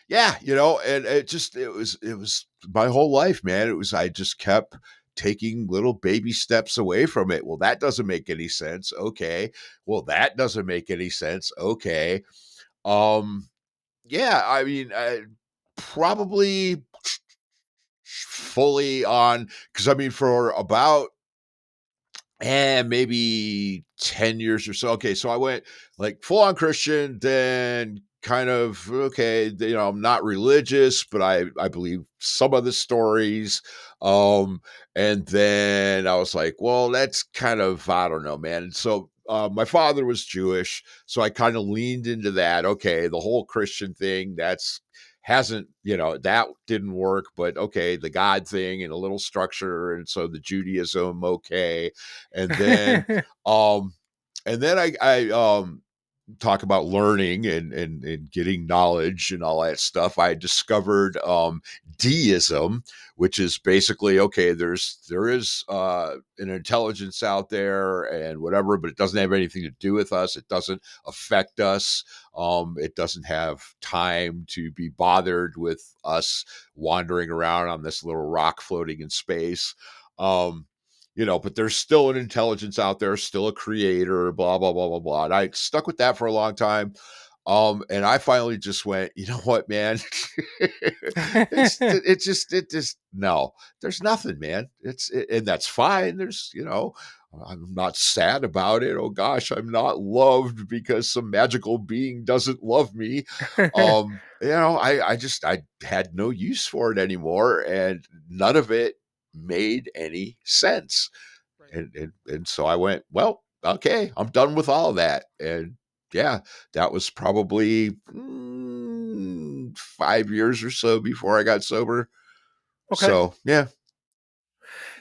Yeah, and it was my whole life, man. I just kept taking little baby steps away from it. Well, that doesn't make any sense. Okay. Well, that doesn't make any sense. Okay. Um, yeah, I mean, probably fully on, because I mean, for about maybe 10 years or so. Okay, so I went like full on Christian, then kind of okay, I'm not religious, but I believe some of the stories. Um, and then I was like, well, that's kind of, I don't know, man. So my father was Jewish, so I kind of leaned into that. Okay, the whole Christian thing, that's hasn't, that didn't work, but okay, the God thing and a little structure, and so the Judaism, okay. And then um I talk about learning and getting knowledge and all that stuff. I discovered deism, which is basically okay, there is an intelligence out there and whatever, but it doesn't have anything to do with us. It doesn't affect us. It doesn't have time to be bothered with us wandering around on this little rock floating in space. Um, but there's still an intelligence out there, still a creator, blah, blah, blah, blah, blah. And I stuck with that for a long time. And I finally just went, you know what, man? No, there's nothing, man. And that's fine. I'm not sad about it. Oh gosh, I'm not loved because some magical being doesn't love me. I had no use for it anymore, and none of it made any sense. Right. And so I went, well, okay, I'm done with all of that. And yeah, that was probably 5 years or so before I got sober. Okay. So yeah,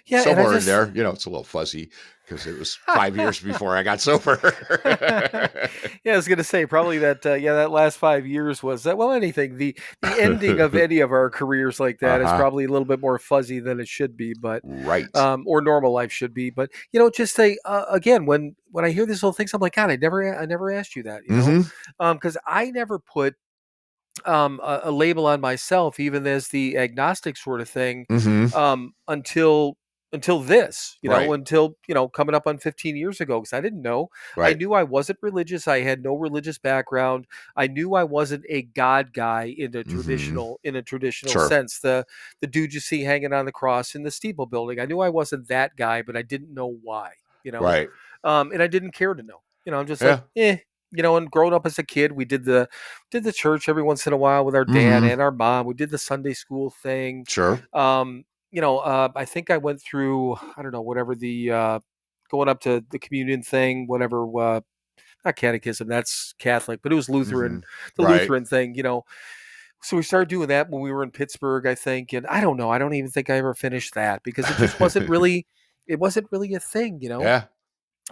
Yeah, and I somewhere in just there, it's a little fuzzy because it was 5 years before I got sober. yeah, I was gonna say probably that that last 5 years was well anything the ending of any of our careers like that is Uh-huh. probably a little bit more fuzzy than it should be, but Right. or normal life should be. But just say again when I hear this whole thing, I'm like, God, I never asked you that, Mm-hmm. because I never put a label on myself, even as the agnostic sort of thing, Mm-hmm. until this, Right. until coming up on 15 years ago, because I didn't know. I Right. knew I wasn't religious. I had no religious background. I knew I wasn't a God guy Mm-hmm. in a traditional Sure. sense. The dude you see hanging on the cross in the steeple building. I knew I wasn't that guy, but I didn't know why. Right. And I didn't care to know. I'm just Yeah. like, and growing up as a kid, we did the church every once in a while with our dad Mhm. and our mom. We did the Sunday school thing. Sure. I think I went through, I don't know, whatever the going up to the communion thing, whatever, not catechism, that's Catholic, but it was Lutheran, Mhm. the Right. Lutheran thing. So we started doing that when we were in Pittsburgh, I think, and I don't know, I don't even think I ever finished that because it just wasn't really, a thing. Yeah.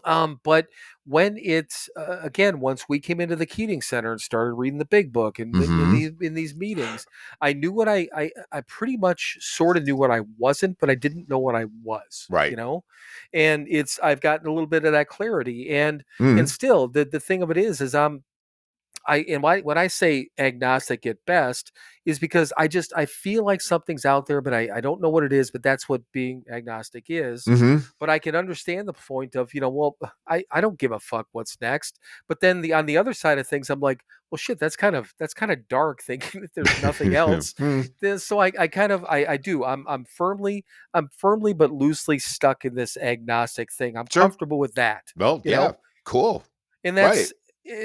But when it's again, once we came into the Keating Center and started reading the Big Book and in Mhm. these meetings, I knew what I pretty much sort of knew what I wasn't, but I didn't know what I was. Right. And I've gotten a little bit of that clarity, and Mhm. still the thing of it is when I say agnostic at best is because I feel like something's out there, but I don't know what it is. But that's what being agnostic is. Mhm. But I can understand the point of well, I don't give a fuck what's next. But then on the other side of things, I'm like, well, shit, that's kind of dark thinking that there's nothing else. Mhm. So I kind of I do I'm firmly but loosely stuck in this agnostic thing. I'm Sure. comfortable with that. Well, You yeah. know, Cool. and Right.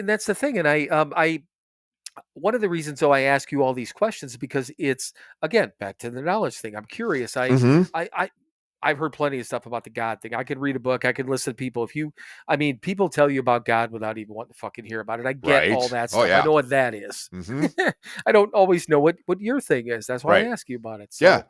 that's the thing. And I one of the reasons though I ask you all these questions is because it's again back to the knowledge thing. I'm curious. Mhm. I I've heard plenty of stuff about the God thing. I can read a book. I can listen to people. People tell you about God without even wanting to fucking hear about it. I get all Right. that Oh stuff. I yeah. know what that is. Mhm. I don't always know what your thing is. That's why I Right. ask you about it. Yeah. So,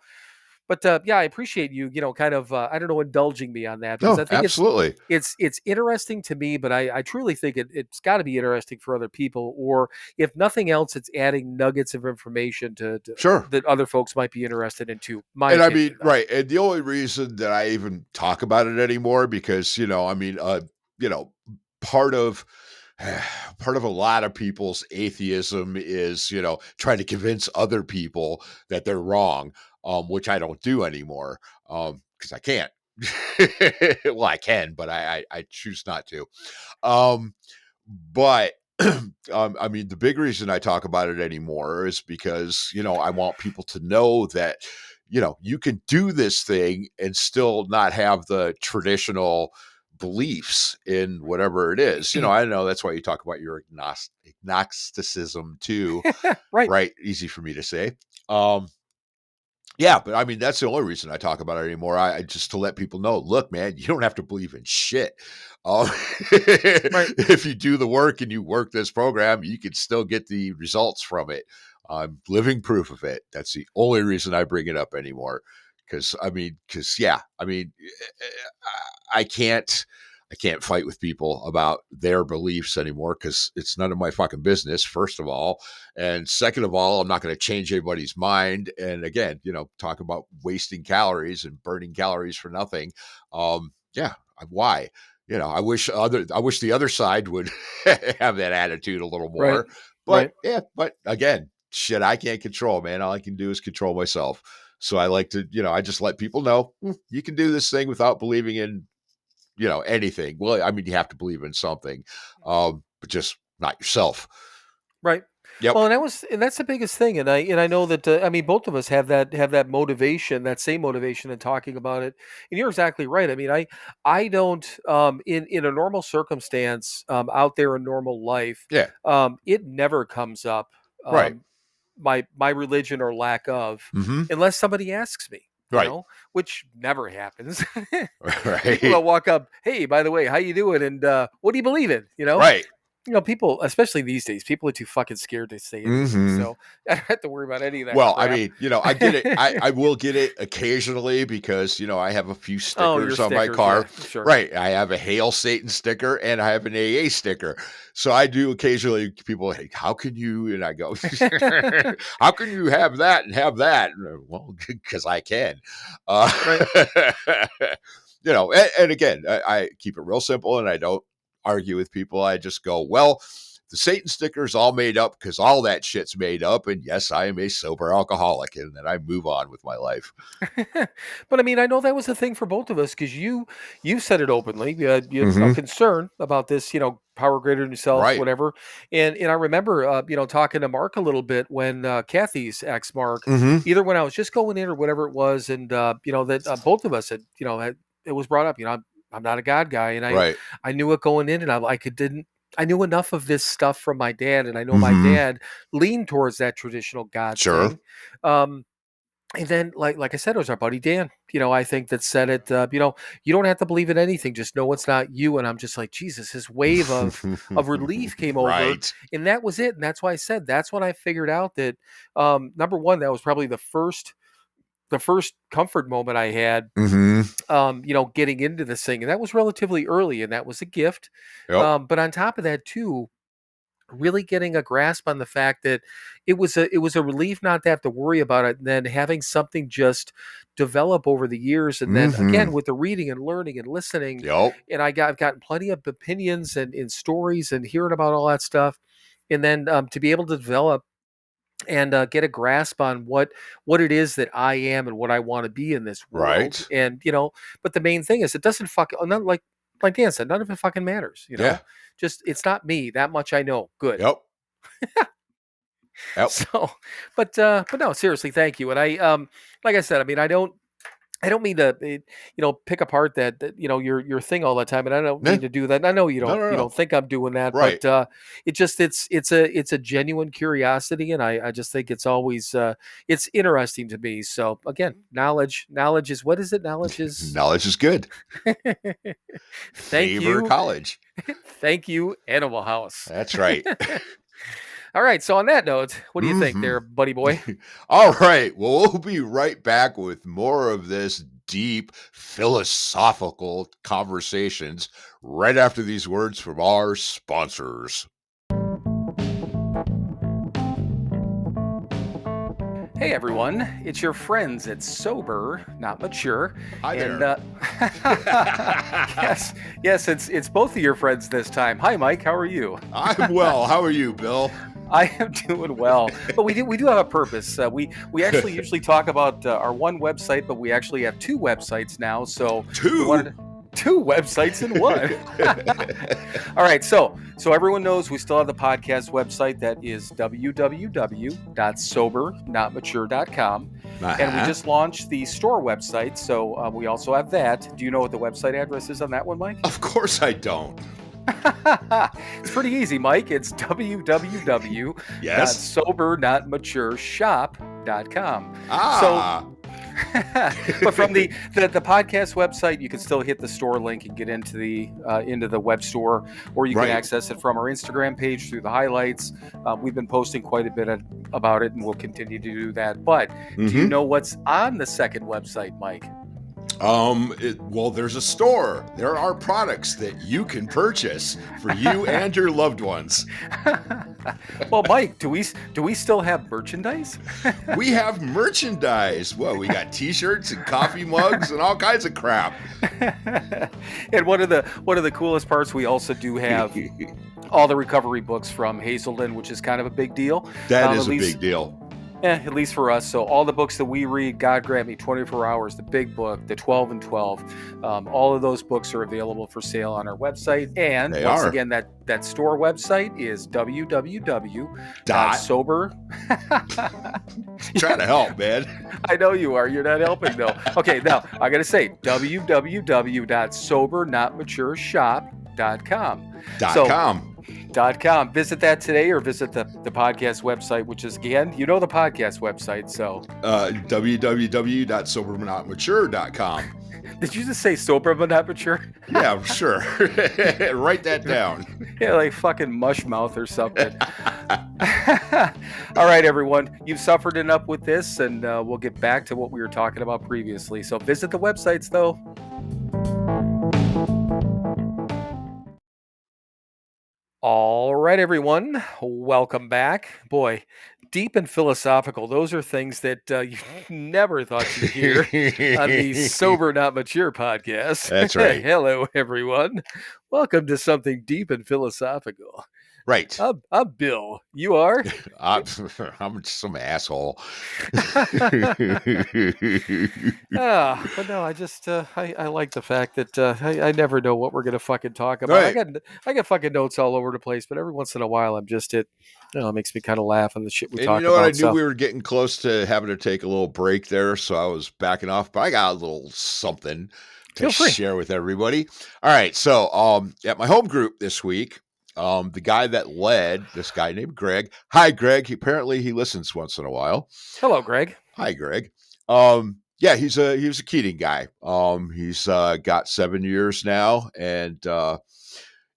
but yeah, I appreciate you, kind of, I don't know, indulging me on that because No, I think absolutely. it's interesting to me, but I truly think it's got to be interesting for other people, or if nothing else, it's adding nuggets of information to Sure. that other folks might be interested in too. My And I opinion, mean, though. right. And the only reason that I even talk about it anymore because, you know, part of part of a lot of people's atheism is, trying to convince other people that they're wrong, which I don't do anymore. Because I can't. Well, I can, but I choose not to. Um, but I mean, the big reason I talk about it anymore is because, I want people to know that, you can do this thing and still not have the traditional beliefs in whatever it is. I know that's why you talk about your agnosticism too, Right, right? Easy for me to say. Um, yeah, but I mean, that's the only reason I talk about it anymore. I just to let people know, look, man, you don't have to believe in shit. Um, right, if you do the work and you work this program, you can still get the results from it. I'm living proof of it. That's the only reason I bring it up anymore. Yeah, I can't. I can't fight with people about their beliefs anymore because it's none of my fucking business, first of all. And second of all, I'm not going to change anybody's mind. And again, talk about wasting calories and burning calories for nothing. Yeah, why? I wish the other side would have that attitude a little right, more. But right. yeah, but again, shit, I can't control, man. All I can do is control myself. So I like to, I just let people know you can do this thing without believing in anything. Well, I mean, you have to believe in something, but just not yourself. Right. Yep. Well, and that's the biggest thing, and I know that both of us have that motivation, that same motivation in talking about it. And you're exactly right. I mean, I don't in a normal circumstance out there in normal life, Yeah. it never comes up. Right. Um, my religion or lack of, Mm-hmm. unless somebody asks me, Right. which never happens. People Right. that walk up, hey, by the way, how you doing, and what do you believe in? Right. People, especially these days, people are too fucking scared to say anything. Mm-hmm. So I don't have to worry about any of that Well, I crap. mean, I get it. I will get it occasionally because, I have a few Oh, your stickers on my stickers, yeah, car. sure. Right. I have a Hail Satan sticker and I have an AA sticker. So I do occasionally people, hey, how can you? And I go, how can you have that and have that? Well, because I can. Uh, Right. and again, I keep it real simple and I don't argue with people. I just go, well, the Satan sticker is all made up because all that shit's made up. And yes, I am a sober alcoholic. And then I move on with my life. But I mean, I know that was the thing for both of us because you said it openly. You had a Mm-hmm. concern about this, power greater than yourself, Right. whatever. And I remember, talking to Mark a little bit when Kathy's ex Mark, Mm-hmm. either when I was just going in or whatever it was, and that both of us had, it was brought up. I'm not a God guy, and Right. I knew it going in, and I knew enough of this stuff from my dad, and I know my Mhm. dad leaned towards that traditional God Sure. thing. And then, like I said, it was our buddy Dan. I think that said it. You don't have to believe in anything; just know it's not you. And I'm just like, Jesus, this wave of relief came over, Right. and that was it. And that's why I said that's when I figured out that number one, that was probably the first comfort moment I had. Mhm. Getting into this thing, and that was relatively early, and that was a gift. Yep. But on top of that, too, really getting a grasp on the fact that it was a relief not to have to worry about it, and then having something just develop over the years, and then again Mhm. with the reading and learning and listening, Yep. and I've gotten plenty of opinions and stories and hearing about all that stuff, and then to be able to develop and get a grasp on what it is that I am and what I want to be in this world, Right. and but the main thing is it doesn't not like Dan said, none of it fucking matters. Yeah. Just it's not me. That much I know. Good. Yep. Yep. So, but no, seriously, thank you. And like I said, I mean, I don't mean to, pick apart that your thing all the time, and I don't Nah. mean to do that. And I know No, no, you no. don't think I'm doing that, Right. but it's a genuine curiosity, and I just think it's always it's interesting to me. So again, knowledge is what is it? Knowledge is Knowledge is good. thank Favor you, college. thank you, Animal House. That's right. All right. So on that note, what do you think, there, Mhm. buddy boy? All right. Well, we'll be right back with more of this deep philosophical conversations right after these words from our sponsors. Hey everyone, it's your friends at Sober Not Mature. Hi And there. yes, it's both of your friends this time. Hi Mike, how are you? I'm well. How are you, Bill? I am doing well, but we do have a purpose. We actually usually talk about our one website, but we actually have two websites now. So we Two. wanted two websites in one. All right, so everyone knows we still have the podcast website that is www.SoberNotMature.com. And we just launched the store website, so we also have that. Do you know what the website address is on that one, Mike? Of course I don't. It's pretty easy, Mike. It's www.SoberNotMatureShop.com. Ah. But from the podcast website, you can still hit the store link and get into the web store, or you can Right. access it from our Instagram page through the highlights. We've been posting quite a bit about it, and we'll continue to do that. But do you know what's on the second website, Mike? Well, there's a store. There are products that you can purchase for you and your loved ones. Well, Mike, do we still have merchandise? We have merchandise. Well, we got T-shirts and coffee mugs and all kinds of crap. And one of the coolest parts, we also do have all the recovery books from Hazelden, which is kind of a big deal. That is at a least- big deal. at least for us. So all the books that we read, God Grant Me, 24 Hours, the Big Book, the 12 and 12, all of those books are available for sale on our website. And They once are. again, that store website is www.sober. Trying to help, man. I know you are. You're not helping though. Okay, now I got to say www.SoberNotMatureShop.com. .com. Visit that today, or visit the podcast website, which is, again, the podcast website. So www.SoberNotMature.com. did you just say sober but not mature? Yeah, sure. Write that down. Yeah, like fucking mush mouth or something. All right, everyone, you've suffered enough with this, and we'll get back to what we were talking about previously. So visit the websites, though. All right, everyone, welcome back. Boy, deep and philosophical. Those are things that you never thought you'd hear on the Sober Not Mature podcast. That's right. Hello, everyone. Welcome to something deep and philosophical. Right. I'm Bill. You are? I'm some asshole. But no, I just I like the fact that I never know what we're gonna fucking talk about. Right. I got fucking notes all over the place, but every once in a while I'm just it makes me kind of laugh on the shit we And talk you know what? about. I knew we were getting close to having to take a little break there, so I was backing off, but I got a little something. to Feel free. share with everybody. All right. So at my home group this week, the guy that led, this guy named Greg. Hi, Greg. Apparently he listens once in a while. Hello, Greg. Hi, Greg. Yeah, he was a Keating guy. He's got 7 years now, and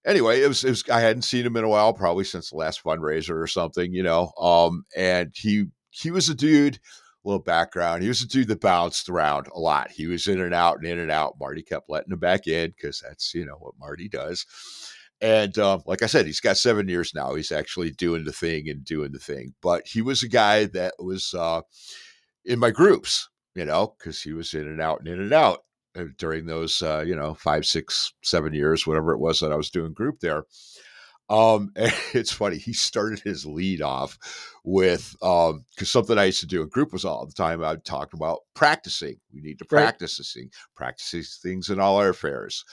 anyway, it was I hadn't seen him in a while, probably since the last fundraiser or something, you know. And he was a dude. Little background: he was a dude that bounced around a lot. He was in and out and in and out. Marty kept letting him back in because that's what Marty does. And like I said, he's got 7 years now. He's actually doing the thing. But he was a guy that was in my groups, because he was in and out and in and out during those, 5, 6, 7 years, whatever it was that I was doing group there. And it's funny. He started his lead off with, because something I used to do in group was all the time I'd talk about practicing. We need to practice these things in all our affairs.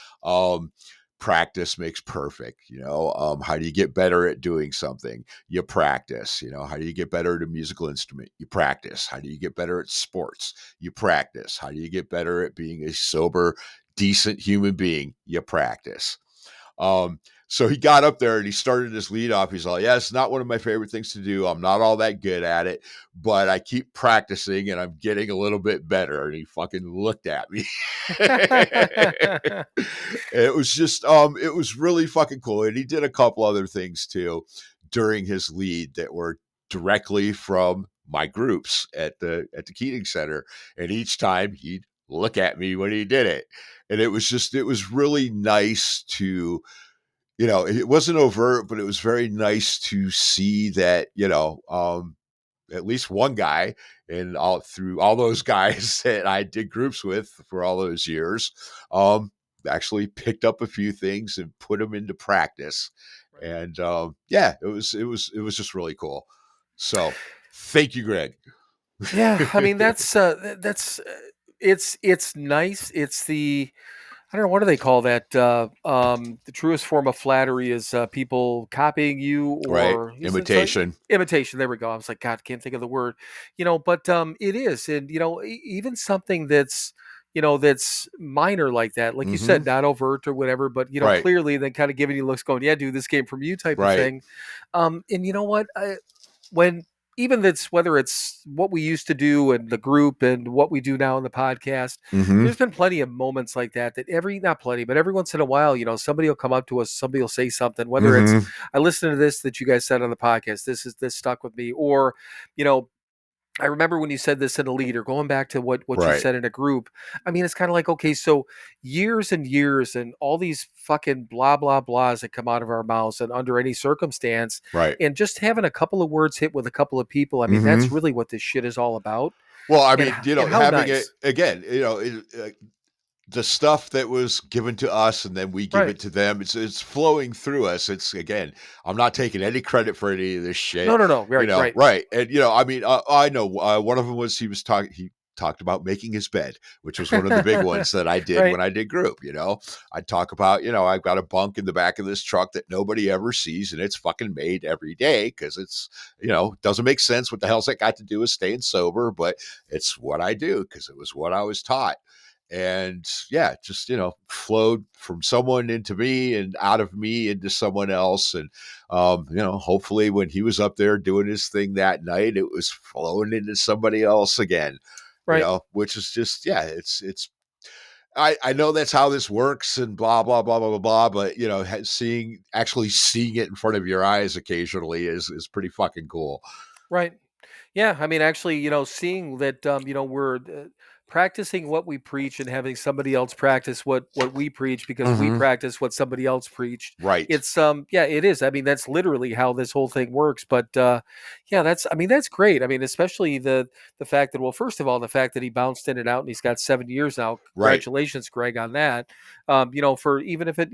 Practice makes perfect. How do you get better at doing something? You practice. How do you get better at a musical instrument? You practice. How do you get better at sports? You practice. How do you get better at being a sober, decent human being? You practice. So he got up there and he started his lead off. He's like, yeah, it's not one of my favorite things to do. I'm not all that good at it, but I keep practicing and I'm getting a little bit better. And he fucking looked at me. It was just, it was really fucking cool. And he did a couple other things too during his lead that were directly from my groups at the Keating Center. And each time he'd look at me when he did it. And it was really nice to, it wasn't overt, but it was very nice to see that, at least one guy and through all those guys that I did groups with for all those years, actually picked up a few things and put them into practice. And it was just really cool. So thank you, Greg. Yeah, I mean that's it's nice. It's I don't know, what do they call that? The truest form of flattery is people copying you, or imitation. Imitation. There we go. I was like, God, can't think of the word. But it is, and even something that's that's minor like that, like you said, not overt or whatever, but clearly then kind of giving you looks, going, yeah, dude, this came from you, type of thing. And you know what? When even whether it's what we used to do in the group and what we do now in the podcast, there's been plenty of moments like that not plenty, but every once in a while, somebody will come up to us, somebody will say something, whether it's, I listened to this that you guys said on the podcast, this stuck with me, or, I remember when you said this in a lead, or going back to what you said in a group. I mean, it's kind of like, okay, so years and years and all these fucking blah, blah, blahs that come out of our mouths and under any circumstance. Right. And just having a couple of words hit with a couple of people. I mean, that's really what this shit is all about. Well, I mean, having nice. it again, the stuff that was given to us and then we give it to them, it's flowing through us. It's, again, I'm not taking any credit for any of this shit. No. Right. Right. And, I mean, I know one of them was, he talked about making his bed, which was one of the big ones that I did when I did group. I'd talk about, I've got a bunk in the back of this truck that nobody ever sees, and it's fucking made every day because it's, doesn't make sense. What the hell's that got to do with staying sober? But it's what I do because it was what I was taught. And yeah, just, flowed from someone into me and out of me into someone else. And, hopefully when he was up there doing his thing that night, it was flowing into somebody else again, which is just, it's, I know that's how this works and blah, blah, blah, blah, blah, blah. But, actually seeing it in front of your eyes occasionally is pretty fucking cool. Right. Yeah. I mean, actually, seeing that, we're practicing what we preach and having somebody else practice what we preach, because we practice what somebody else preached. Right. It's, it is. I mean, that's literally how this whole thing works. But, that's great. I mean, especially the fact that, well, first of all, the fact that he bounced in and out and he's got 7 years now. Congratulations, Greg, on that. For even if it,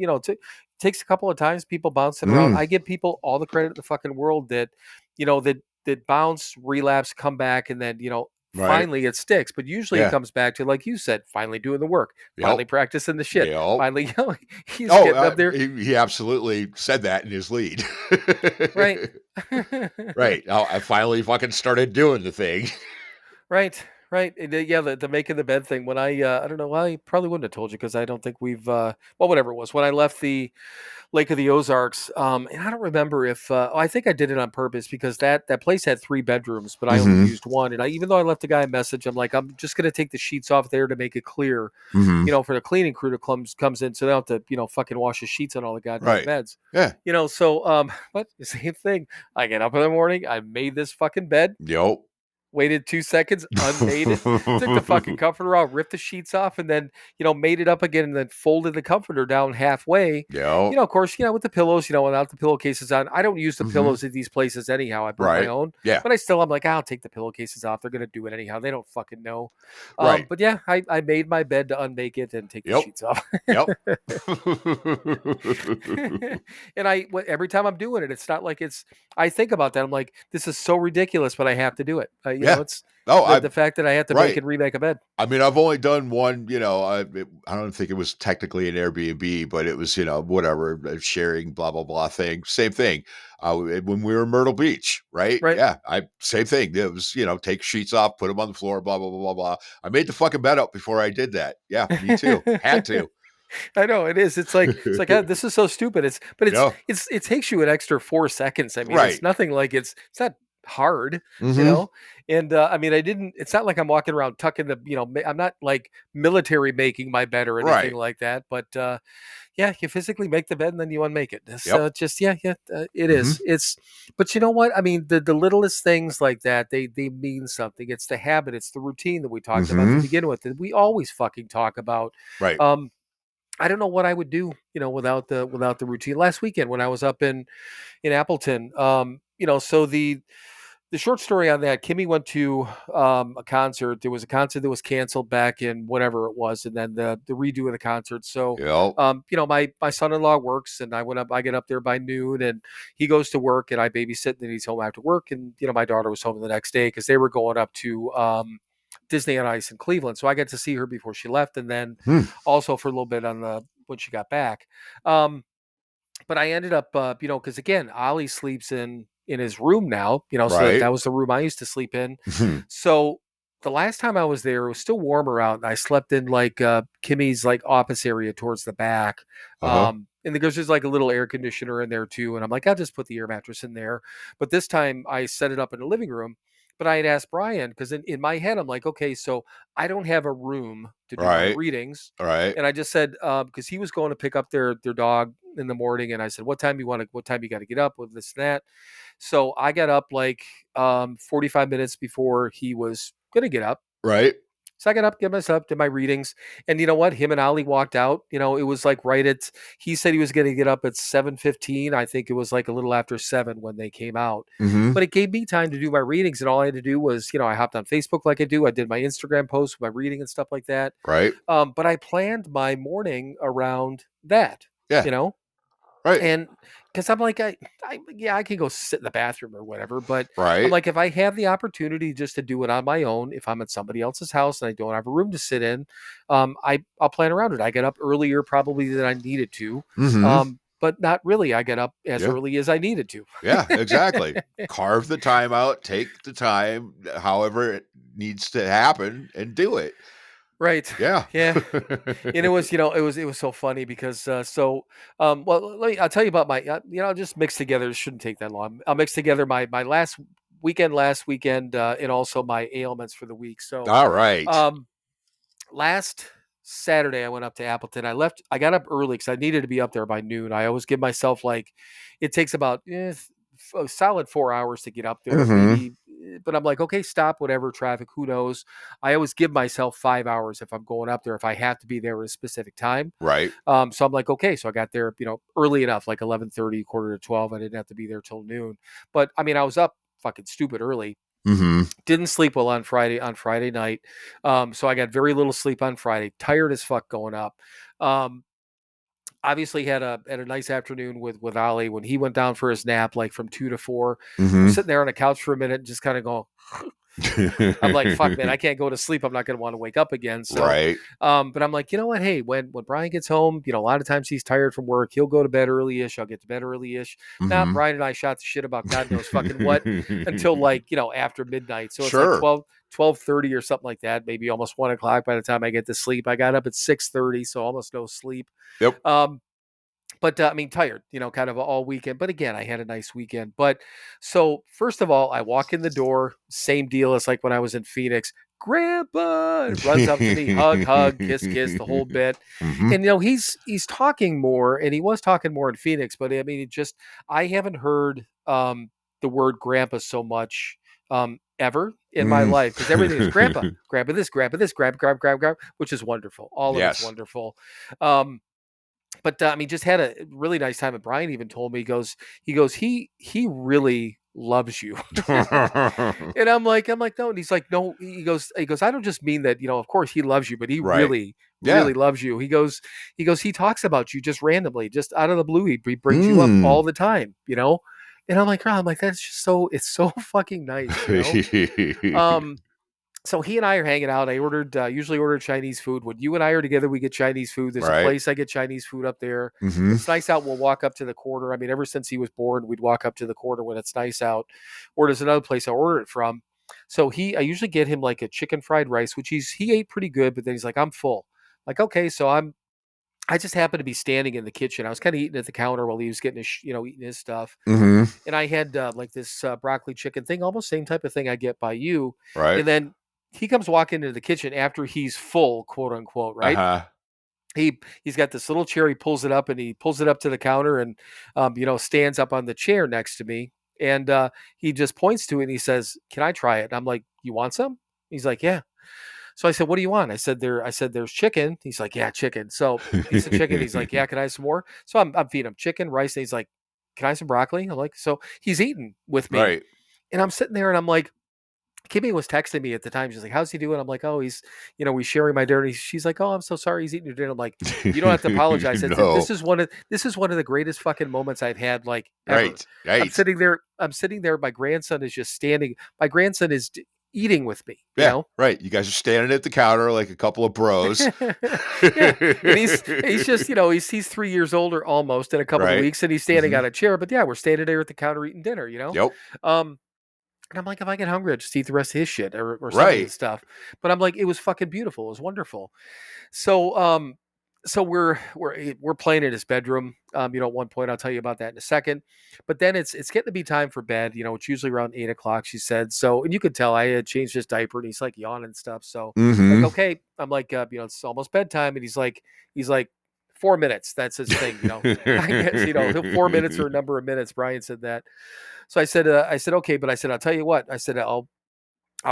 takes a couple of times, people bouncing around. I give people all the credit in the fucking world that, that bounce, relapse, come back, and then, finally it sticks. But usually it comes back to, like you said, finally doing the work, finally practicing the shit. Finally, he's getting up there. He absolutely said that in his lead. Right. Right. I finally fucking started doing the thing. Right. Right. And, yeah, the making the bed thing. When I don't know, well, I probably wouldn't have told you because I don't think we've, well, whatever it was. When I left the Lake of the Ozarks, and I don't remember if, I think I did it on purpose because that place had 3 bedrooms, but I only Mm-hmm. used one. And even though I left the guy a message, I'm like, I'm just going to take the sheets off there to make it clear, Mm-hmm. for the cleaning crew to comes in so they don't have to, fucking wash the sheets on all the goddamn Right. beds. Yeah. So, but the same thing. I get up in the morning, I made this fucking bed. Yep. Waited 2 seconds, unmade it, took the fucking comforter out, ripped the sheets off, and then, made it up again and then folded the comforter down halfway. Yep. Of course, with the pillows, without the pillowcases on. I don't use the Mhm. pillows at these places anyhow. I brought my Right. own. Yeah. But I'm like, I'll take the pillowcases off. They're going to do it anyhow. They don't fucking know. Right. But yeah, I made my bed to unmake it and take the Yep. sheets off. Yep. And every time I'm doing it, it's not like I think about that. I'm like, this is so ridiculous, but I have to do it. Yeah. It's Oh, the fact that I have to make right. and remake a bed. I mean, I've only done one, I don't think it was technically an Airbnb, but it was, whatever, sharing, blah, blah, blah thing. Same thing. When we were in Myrtle Beach, right? Right. Yeah. Same thing. It was, take sheets off, put them on the floor, blah, blah, blah, blah, blah. I made the fucking bed up before I did that. Yeah. Me too. Had to. I know it is. It's like this is so stupid. Yeah. It takes you an extra 4 seconds. I mean, Right. it's nothing like it's not hard, Mhm. And I mean, it's not like I'm walking around tucking I'm not like military making my bed or anything Right. like that. But yeah, you physically make the bed and then you unmake it. It's Yep. just it Mhm. is. But you know what? I mean, the littlest things like that, they mean something. It's the habit, it's the routine that we talked about to Mhm. begin with that we always fucking talk about. Right. I don't know what I would do, without the routine. Last weekend when I was up in Appleton, so the short story on that, Kimmy went to a concert. There was a concert that was canceled back in whatever it was, and then the redo of the concert. So, Yep. my son-in-law works, and I get up there by noon, and he goes to work, and I babysit, and then he's home after work, and my daughter was home the next day because they were going up to Disney on Ice in Cleveland. So I got to see her before she left, and then Hmm. also for a little bit when she got back. Um, but I ended up, because again, Ollie sleeps in his room now, so Right. that was the room I used to sleep in. Mhm. So the last time I was there, it was still warmer out, and I slept in like Kimmy's like office area towards the back. Uh-huh. And there's like a little air conditioner in there too, and I'm like, I'll just put the air mattress in there. But this time I set it up in the living room. But I had asked Brian because in my head I'm like, okay, so I don't have a room to do my Right. readings, Right. and I just said because he was going to pick up their dog in the morning, and I said, what time you got to get up with this and that. So I got up like 45 minutes before he was gonna get up. Right. So I got up, get myself, did my readings, and you know what? Him and Ollie walked out. It was like right at. He said he was going to get up at 7:15. I think it was like a little after 7 when they came out. Mhm. But it gave me time to do my readings, and all I had to do was, I hopped on Facebook like I do. I did my Instagram post with my reading and stuff like that. Right. But I planned my morning around that. Yeah. You know, Right. and because I'm like, yeah, I can go sit in the bathroom or whatever, but I'm Right. like, if I have the opportunity just to do it on my own, if I'm at somebody else's house and I don't have a room to sit in, I'll plan around it. I get up earlier probably than I needed to, Mhm. but not really. I get up as Yeah. early as I needed to. Yeah, exactly. Carve the time out, take the time, however it needs to happen, and do it. Right. Yeah. Yeah. And it was, it was so funny because, well, I'll tell you about my, I'll just mix together. It shouldn't take that long. I'll mix together my last weekend, and also my ailments for the week. So, All right. um, last Saturday I went up to Appleton. I got up early because I needed to be up there by noon. I always give myself like, it takes about a solid 4 hours to get up there, Mhm. maybe. But I'm like, okay, stop, whatever traffic, who knows? I always give myself 5 hours if I'm going up there, if I have to be there at a specific time. Right. So I'm like, okay, so I got there, early enough, like 11:30, quarter to 12. I didn't have to be there till noon. But I mean, I was up fucking stupid early. Mhm. Didn't sleep well on Friday night. So I got very little sleep on Friday. Tired as fuck going up. Um, Obviously had a nice afternoon with Ollie when he went down for his nap, like from 2 to 4. We're Mhm. sitting there on the couch for a minute, and just kind of going. I'm like, fuck, man, I can't go to sleep. I'm not going to want to wake up again. So, Right. but I'm like, you know what? Hey, when Brian gets home, a lot of times he's tired from work. He'll go to bed early-ish. I'll get to bed early-ish. Nah, Mhm. Brian and I shot the shit about God knows fucking what until like, after midnight. So it's like Sure. 12:30 or something like that, maybe almost 1 o'clock by the time I get to sleep. I got up at 6:30, so almost no sleep. Yep. But I mean, tired, kind of all weekend. But again, I had a nice weekend. But so, first of all, I walk in the door, same deal as like when I was in Phoenix. Grandpa and runs up to me, hug, kiss, the whole bit. Mhm. And he's talking more, and he was talking more in Phoenix. But I mean, I haven't heard the word grandpa so much ever in my Mm. life, because everything is grandpa, grandpa this, grab, which is wonderful. All of it's Yes. wonderful. But I mean, just had a really nice time. And Brian even told me, he really loves you. And I'm like, no. And he's like, no. He goes, I don't just mean that, of course he loves you, but he Right. really, Yeah. really loves you. He talks about you just randomly, just out of the blue. He brings you up Mm. all the time. And I'm like, that's just it's so fucking nice. So he and I are hanging out. I usually order Chinese food. When you and I are together, we get Chinese food. There's a Right. place I get Chinese food up there. Mhm. It's nice out. We'll walk up to the corner. I mean, ever since he was born, we'd walk up to the corner when it's nice out. Or there's another place I order it from. So I usually get him like a chicken fried rice, which he ate pretty good, but then he's like, I'm full. Like, okay, so I just happened to be standing in the kitchen. I was kind of eating at the counter while he was getting eating his stuff. Mhm. And I had like this broccoli chicken thing, almost same type of thing I get by you. Right. And then he comes walking into the kitchen after he's full, quote unquote, right? Uh-huh. He's got this little chair. He pulls it up and he pulls it up to the counter and stands up on the chair next to me. And he just points to it and he says, "Can I try it?" And I'm like, "You want some?" He's like, "Yeah." So I said, "What do you want?" I said, "There's chicken." He's like, "Yeah, chicken." So piece of chicken. He's like, "Yeah, can I have some more?" So I'm feeding him chicken, rice, and he's like, "Can I have some broccoli?" I'm like, so he's eating with me. Right. And I'm sitting there and I'm like, Kimmy was texting me at the time. She's like, "How's he doing?" I'm like, "Oh, we sharing my dinner." She's like, "Oh, I'm so sorry he's eating your dinner." I'm like, "You don't have to apologize." I said, No. this is one of the greatest fucking moments I've had, like, ever. Right. Right. I'm sitting there. My grandson is just standing. My grandson is eating with me, Yeah. Right. You guys are standing at the counter like a couple of bros. Yeah. And he's just, he's 3 years older almost in a couple of Right. weeks, and he's standing Mhm. on a chair. But yeah, we're standing there at the counter eating dinner. Yep. And I'm like, if I get hungry, I'll just eat the rest of his shit or some of his Right. stuff. But I'm like, it was fucking beautiful. It was wonderful. So, so we're playing in his bedroom. At one point, I'll tell you about that in a second. But then it's getting to be time for bed. It's usually around 8 o'clock. She said so, and you could tell I had changed his diaper, and he's like yawning and stuff. So, like, Mhm. okay, I'm like, it's almost bedtime, and he's like 4 minutes. That's his thing. I guess 4 minutes or a number of minutes. Brian said that. So I said, okay, but I said, I'll tell you what. I said, I'll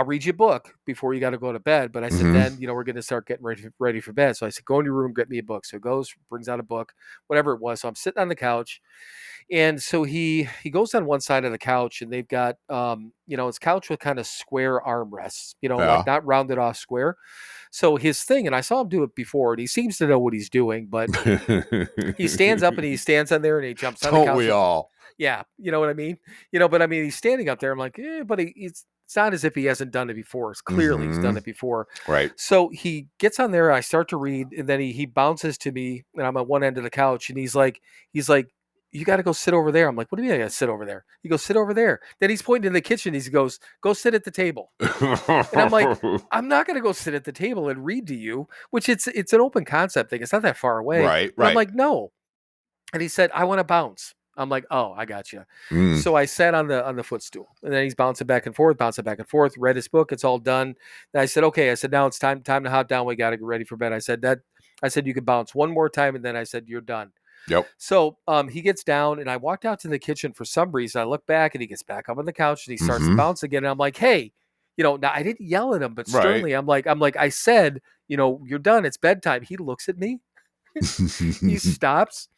read you a book before you got to go to bed. But I said, Mhm. then, we're going to start getting ready for bed. So I said, go in your room, get me a book. So he goes, brings out a book, whatever it was. So I'm sitting on the couch. And so he goes on one side of the couch and they've got, it's couch with kind of square armrests, like Yeah. not rounded off square. So his thing, and I saw him do it before, and he seems to know what he's doing, but he stands up and he stands on there and he jumps on the Don't couch. we all? Yeah, you know what I mean? But I mean, he's standing up there. I'm like, but it's not as if he hasn't done it before. It's clearly he's done Mhm. it before. Right. So he gets on there. I start to read, and then he bounces to me, and I'm at one end of the couch, and he's like, you got to go sit over there. I'm like, what do you mean I got to sit over there? He goes, sit over there. Then he's pointing in the kitchen. He goes, go sit at the table. And I'm like, I'm not going to go sit at the table and read to you, which it's an open concept thing. It's not that far away. Right. And I'm Right. like, no. And he said, I want to bounce. I'm like, oh, I got you. Mm. So I sat on the footstool, and then he's bouncing back and forth, read his book. It's all done. And I said, okay. I said, now it's time to hop down. We got to get ready for bed. I said, you can bounce one more time. And then I said, you're done. Yep. So he gets down, and I walked out to the kitchen for some reason. I look back, and he gets back up on the couch, and he starts to Mhm. bounce again. And I'm like, hey, now I didn't yell at him, but Right. sternly, I'm like, I said, you're done. It's bedtime. He looks at me. He stops,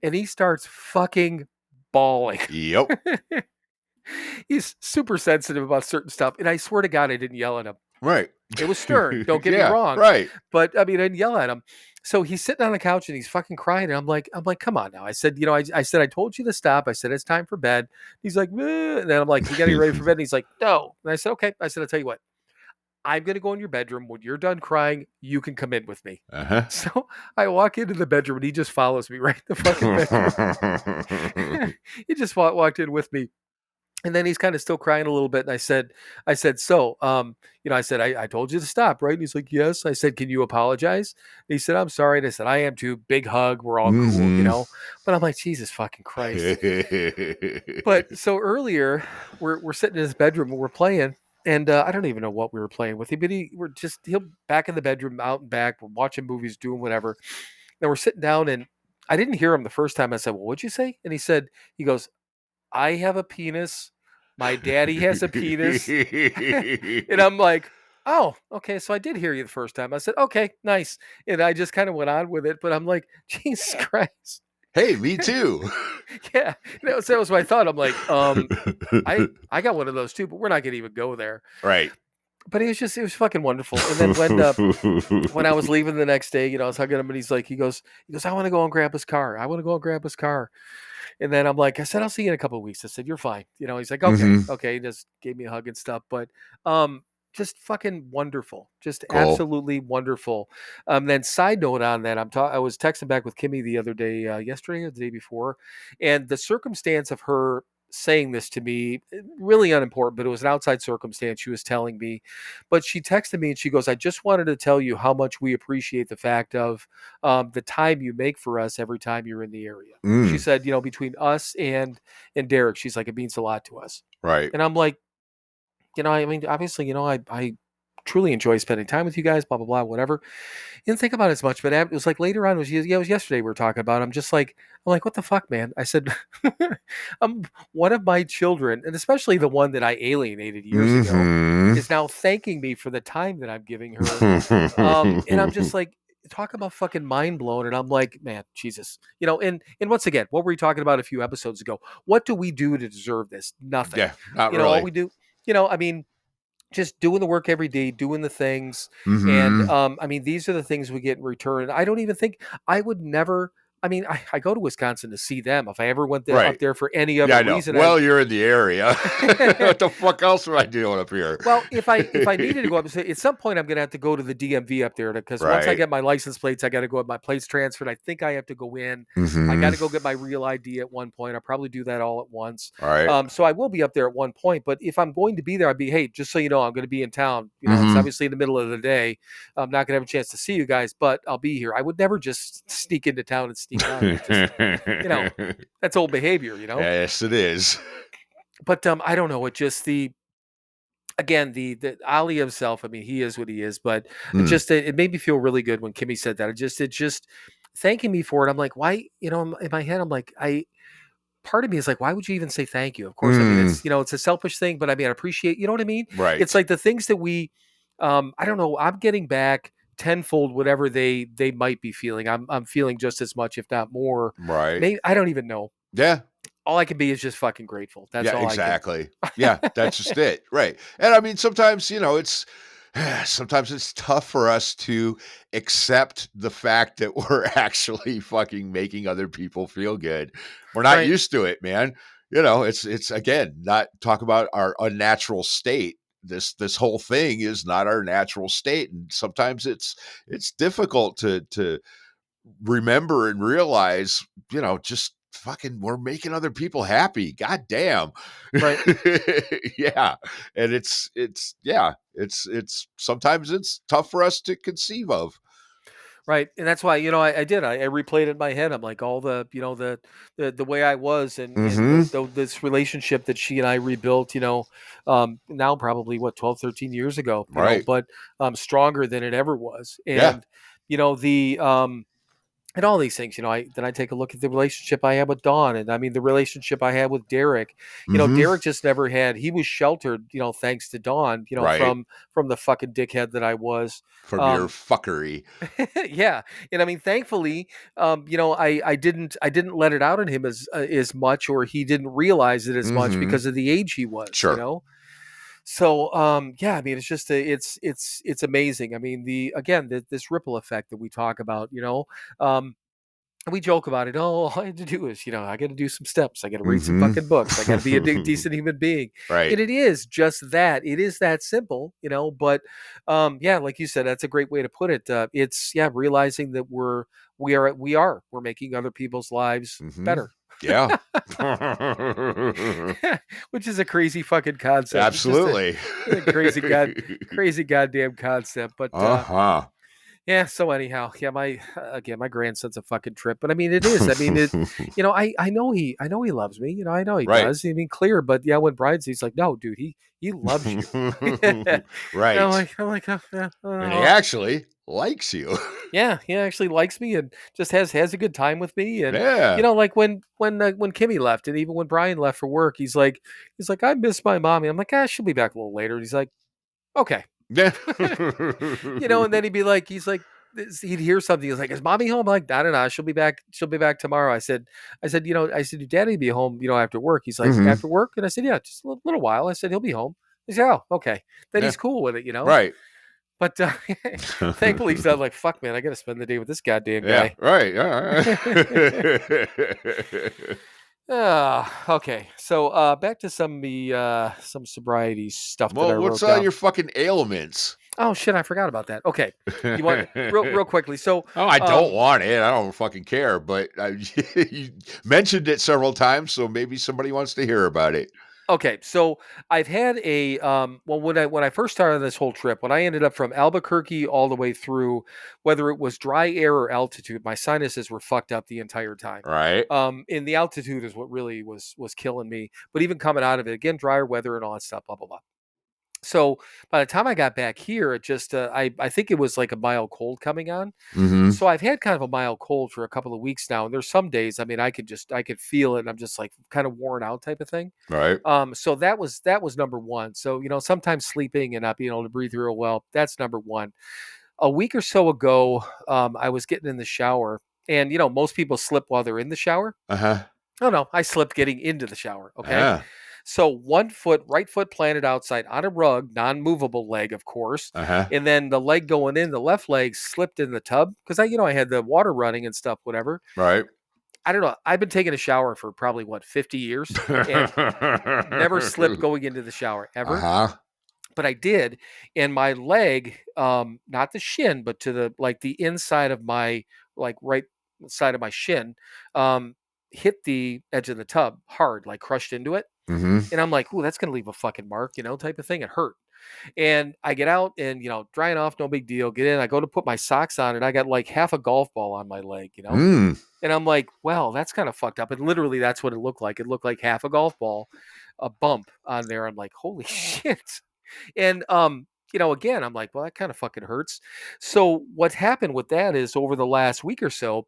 and he starts fucking bawling. Yep. He's super sensitive about certain stuff, and I swear to God, I didn't yell at him. Right. It was stern. Don't get me Yeah, wrong. right. But I mean, I didn't yell at him. So he's sitting on the couch and he's fucking crying. And I'm like, come on now. I said, I said, I told you to stop. I said, it's time for bed. He's like, "Meh." And then I'm like, you getting ready for bed? And he's like, no. And I said, okay. I said, I'll tell you what, I'm going to go in your bedroom. When you're done crying, you can come in with me. Uh-huh. So I walk into the bedroom and he just follows me right in the fucking bedroom. He just walked in with me. And then he's kind of still crying a little bit. And I said, so, I said, I told you to stop, right? And he's like, yes. I said, can you apologize? And he said, I'm sorry. And I said, I am too. Big hug. We're all cool. But I'm like, Jesus fucking Christ. But so earlier, we're sitting in his bedroom and we're playing. And I don't even know what we were playing with him, but he'll back in the bedroom, out and back, we're watching movies, doing whatever. And we're sitting down and I didn't hear him the first time. I said, well, what'd you say? And he goes, I have a penis. My daddy has a penis. And I'm like, oh, okay. So I did hear you the first time. I said, okay, nice. And I just kind of went on with it. But I'm like, Jesus Christ. Hey, me too. Yeah. That was my thought. I'm like, I got one of those too, but we're not going to even go there. Right. But it was fucking wonderful. And then when I was leaving the next day, I was hugging him and he goes, I want to go and grab his car. I want to go and grab his car. And then I'm like, I said, I'll see you in a couple of weeks. I said, you're fine. He's like, okay, okay. He just gave me a hug and stuff. But just fucking wonderful. Just Cool. absolutely wonderful. Then side note on that, I was texting back with Kimmy the other day, yesterday or the day before. And the circumstance of her saying this to me, really unimportant, but it was an outside circumstance she was telling me. But she texted me and she goes, I just wanted to tell you how much we appreciate the fact of the time you make for us every time you're in the area. She said, between us and Derek, she's like, it means a lot to us. Right. And I'm like, I mean, obviously, I truly enjoy spending time with you guys, blah, blah, blah, whatever. Didn't think about it as much, but it was like later on, it was yesterday we were talking about. I'm like, what the fuck, man? I said, one of my children, and especially the one that I alienated years ago, is now thanking me for the time that I'm giving her. And I'm just like, talk about fucking mind blown. And I'm like, man, Jesus, and once again, what were we talking about a few episodes ago? What do we do to deserve this? Nothing. Yeah, not All really. we do, I mean, just doing the work every day, doing the things. And I mean, these are the things we get in return. I don't even think I would never. I mean, I go to Wisconsin to see them. If I ever went there, up there for any other I know. reason, well, you're in the area. What the fuck else am I doing up here? Well, if I needed to go up, at some point, I'm going to have to go to the DMV up there because once I get my license plates, I got to go have my plates transferred. I think I have to go in. I got to go get my real ID at one point. I'll probably do that all at once. All right. So I will be up there at one point. But if I'm going to be there, I'd be, hey, just so you know, I'm going to be in town. It's obviously in the middle of the day. I'm not going to have a chance to see you guys, but I'll be here. I would never just sneak into town and sneak out. That's old behavior, Yes, it is. But I don't know. It just again, the Ali himself, I mean, he is what he is, but it made me feel really good when Kimmy said that. It just thanking me for it. I'm like, why, in my head, I'm like, part of me is like, why would you even say thank you? Of course, I mean, it's, it's a selfish thing, but I mean, I appreciate, you know what I mean? Right. It's like the things that we, I don't know, I'm getting back tenfold, whatever they might be feeling. I'm feeling just as much, if not more. Right. Maybe, I don't even know. Yeah. All I can be is just fucking grateful. That's all exactly. Yeah, that's just it. Right. And I mean, sometimes, sometimes it's tough for us to accept the fact that we're actually fucking making other people feel good. We're not used to it, man. It's again, not talk about our unnatural state. This whole thing is not our natural state. And sometimes it's difficult to remember and realize, just fucking we're making other people happy. God damn. Right. Yeah. And it's sometimes it's tough for us to conceive of. Right. And that's why, I did. I replayed it in my head. I'm like, all the, the way I was and this relationship that she and I rebuilt, now probably 12, 13 years ago, but stronger than it ever was. And, and all these things, I take a look at the relationship I had with Dawn, and I mean the relationship I had with Derek. Derek just never had. He was sheltered, thanks to Dawn, from the fucking dickhead that I was. From your fuckery. Yeah, and I mean, thankfully, I didn't let it out on him as much, or he didn't realize it as much because of the age he was. Sure. So yeah, I mean, it's just it's amazing. I mean, this ripple effect that we talk about, we joke about it. Oh, all I had to do is, I got to do some steps. I got to read some Mhm. fucking books. I got to be a decent human being. Right. And it is just that. It is that simple, But yeah, like you said, that's a great way to put it. It's realizing that we're making other people's lives Mhm. better, Yeah. which is a crazy fucking concept. It's just Absolutely. a crazy goddamn concept. But Uh-huh. yeah. So anyhow, yeah, my grandson's a fucking trip, but I mean, it is. I mean, I know he loves me. I know he Right. does. I mean, clear, but yeah, when Brian's, he's like, no, dude, he loves you. And Right. I'm like, oh, yeah, And he actually likes you. yeah, he actually likes me and just has a good time with me. And Yeah. like when Kimmy left, and even when Brian left for work, he's like, I miss my mommy. I'm like, she'll be back a little later. And he's like, okay. Yeah. And then he'd hear something. He's like, "Is mommy home?" I'm like, I don't know. She'll be back. She'll be back tomorrow. I said, your daddy be home, after work. He's like, Mhm. after work? And I said, yeah, just a little while. I said, he'll be home. He said, oh, okay. Then Yeah. he's cool with it, Right. But thankfully, he's not like, fuck, man, I got to spend the day with this goddamn Yeah. guy. Right. Yeah. Okay. So back to some sobriety stuff that I Well, what's wrote down. your fucking ailments? Oh shit, I forgot about that. Okay. You want real quickly. So Oh, I don't want it. I don't fucking care. But you mentioned it several times, so maybe somebody wants to hear about it. okay, so I've had a well, when I first started this whole trip, when I ended up from Albuquerque all the way through, whether it was dry air or altitude, my sinuses were fucked up the entire time. Right. And the altitude is what really was killing me. But even coming out of it, again, drier weather and all that stuff, blah blah blah. So by the time I got back here, it just I think it was like a mild cold coming on. Mm-hmm. So I've had kind of a mild cold for a couple of weeks now, and there's some days, I mean, I could feel it, and I'm just like kind of worn out type of thing. Right. So that was number one. So sometimes sleeping and not being able to breathe real well, that's number one. A week or so ago, I was getting in the shower, and most people slip while they're in the shower. Uh-huh. Oh no, I slipped getting into the shower. Okay. Yeah. So right foot planted outside on a rug, non-movable leg, of course, Uh-huh. and then the leg going in, the left leg slipped in the tub because I had the water running and stuff, whatever. Right. I don't know. I've been taking a shower for probably 50 years and never slipped going into the shower ever, Uh-huh. but I did, and my leg, not the shin, but to the inside of my right side of my shin, um, hit the edge of the tub hard, like crushed into it. Mm-hmm. And I'm like, ooh, that's gonna leave a fucking mark, type of thing. It hurt. And I get out and drying off, no big deal. Get in. I go to put my socks on, and I got like half a golf ball on my leg. Mm. And I'm like, well, that's kind of fucked up. And literally, that's what it looked like. It looked like half a golf ball, a bump on there. I'm like, holy shit. And again, I'm like, well, that kind of fucking hurts. So what happened with that is over the last week or so,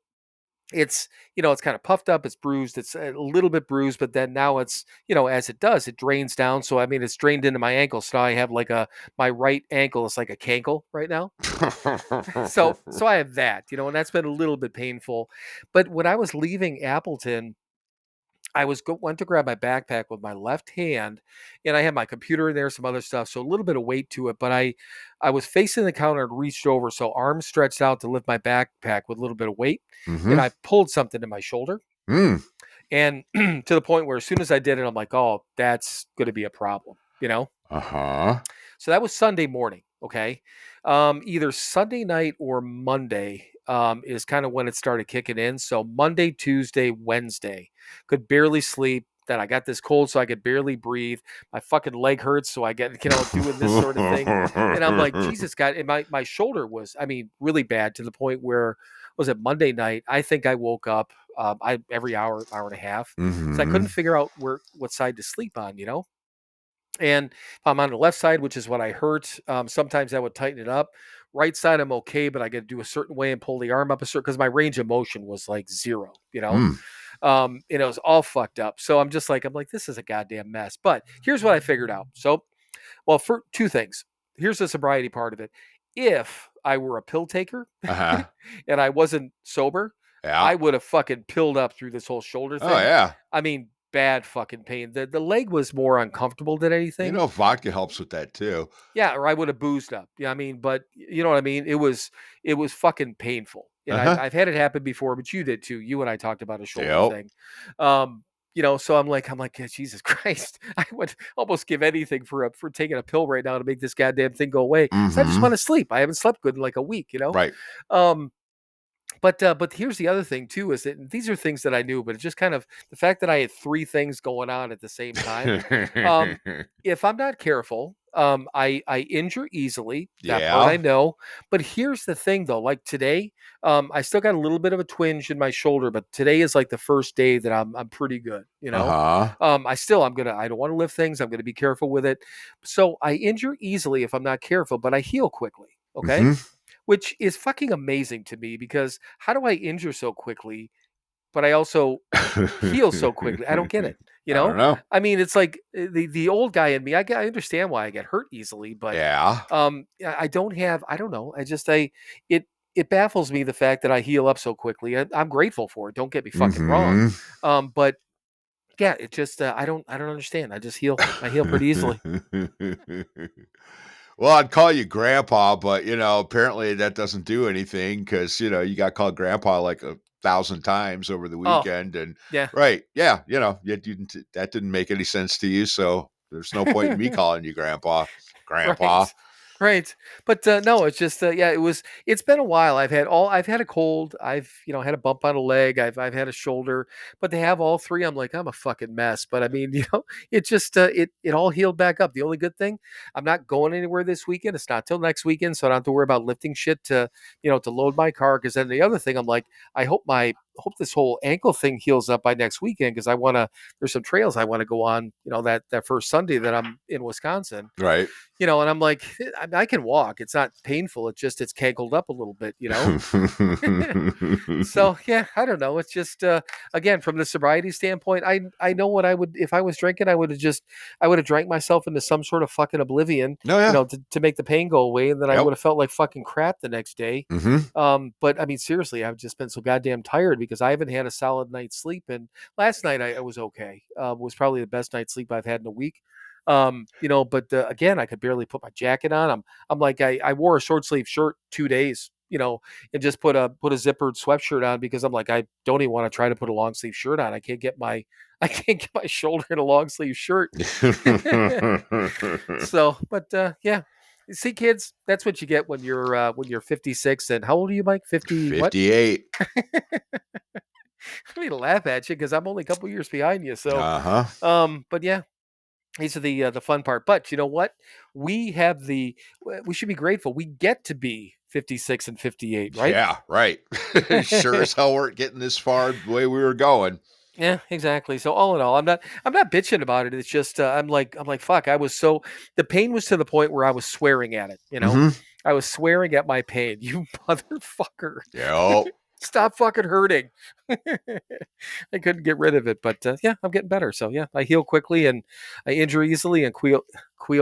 it's kind of puffed up, it's bruised, it's a little bit bruised, but then now it's as it does, it drains down. So I mean, it's drained into my ankle. So now I have like my right ankle is like a cankle right now. So I have that, and that's been a little bit painful. But when I was leaving Appleton, I went to grab my backpack with my left hand, and I had my computer in there, some other stuff, so a little bit of weight to it. But I was facing the counter and reached over, so arms stretched out to lift my backpack with a little bit of weight, Mm-hmm. and I pulled something in my shoulder, Mm. and to the point where as soon as I did it, I'm like, oh, that's going to be a problem. Uh-huh. So that was Sunday morning. Okay. Either Sunday night or Monday is kind of when it started kicking in. So Monday, Tuesday, Wednesday, could barely sleep. Then I got this cold, so I could barely breathe. My fucking leg hurts, so I get doing this sort of thing. And I'm like, Jesus God, and my shoulder was, I mean, really bad to the point where was it Monday night? I think I woke up every hour and a half. So I Mm-hmm. couldn't figure out what side to sleep on. And if I'm on the left side, which is what I hurt, sometimes I would tighten it up. Right side, I'm okay, but I got to do a certain way and pull the arm up a certain because my range of motion was like zero. Mm. And it was all fucked up. So I'm like, this is a goddamn mess. But here's what I figured out. So, well, for two things. Here's the sobriety part of it. If I were a pill taker Uh-huh. and I wasn't sober, Yeah. I would have fucking pilled up through this whole shoulder Oh, thing. yeah. I mean, bad fucking pain. The leg was more uncomfortable than anything. Vodka helps with that too. Yeah, or I would have boozed up. Yeah, I mean, but you know what I mean? It was fucking painful. And I've Uh-huh. I've had it happen before, but you did too. You and I talked about a shoulder Yep. thing. So I'm like, Jesus Christ, I would almost give anything for taking a pill right now to make this goddamn thing go away. So I just Mhm. want to sleep. I haven't slept good in like a week. Right. But here's the other thing too, is that these are things that I knew, but it's just kind of the fact that I had three things going on at the same time. If I'm not careful, I injure easily. That part I Yeah. know. But here's the thing though, like today, I still got a little bit of a twinge in my shoulder, but today is like the first day that I'm pretty good, Uh-huh. I don't want to lift things. I'm gonna be careful with it. So I injure easily if I'm not careful, but I heal quickly. Okay. Mhm. Which is fucking amazing to me because how do I injure so quickly, but I also heal so quickly? I don't get it. You I don't know, know. I mean, it's like the old guy in me. I understand why I get hurt easily, but Yeah. I don't have. I don't know. It it baffles me the fact that I heal up so quickly. I'm grateful for it. Don't get me fucking wrong. Mhm. But yeah, it just I don't understand. I just heal. I heal pretty easily. Well, I'd call you grandpa, but apparently that doesn't do anything because you got called grandpa like 1,000 times over the Oh weekend, and yeah. right, yeah, that didn't make any sense to you, so there's no point in me calling you grandpa. Grandpa. Right. Right. But no, it's just yeah, it's been a while. I've had a cold. I've, had a bump on a leg. I've had a shoulder, but they have all three. I'm like, I'm a fucking mess. But I mean, it just it all healed back up. The only good thing, I'm not going anywhere this weekend. It's not till next weekend, so I don't have to worry about lifting shit to load my car. Because then the other thing, I'm like, I hope this whole ankle thing heals up by next weekend because there's some trails I want to go on, that first Sunday that I'm in Wisconsin. Right. And I'm like, I can walk. It's not painful. It's cankled up a little bit. So yeah, I don't know. It's just again from the sobriety standpoint, I know what I would if I was drinking. I would have drank myself into some sort of fucking oblivion, No, yeah. to make the pain go away, and then I Yep. would have felt like fucking crap the next day. Mhm. But I mean, seriously, I've just been so goddamn tired because I haven't had a solid night's sleep. And last night I was okay. Was probably the best night's sleep I've had in a week. But again, I could barely put my jacket on. I'm like, I wore a short sleeve shirt 2 days, and just put a zippered sweatshirt on because I'm like, I don't even want to try to put a long sleeve shirt on. I can't get my I can't get my shoulder in a long sleeve shirt. So, but yeah. See, kids, that's what you get when you're 56. And how old are you, Mike? 50 what? 58. I mean, to laugh at you because I'm only a couple years behind you. So, Uh-huh. but yeah, these are the fun part. But you know what? We should be grateful. We get to be 56 and 58, right? Yeah, right. Sure as hell weren't getting this far the way we were going. Yeah, exactly. So all in all, I'm not bitching about it. It's just I'm like fuck. The pain was to the point where I was swearing at it. Mhm. I was swearing at my pain. You motherfucker. Yep. Stop fucking hurting. I couldn't get rid of it, but yeah, I'm getting better. So yeah, I heal quickly and I injure easily and queel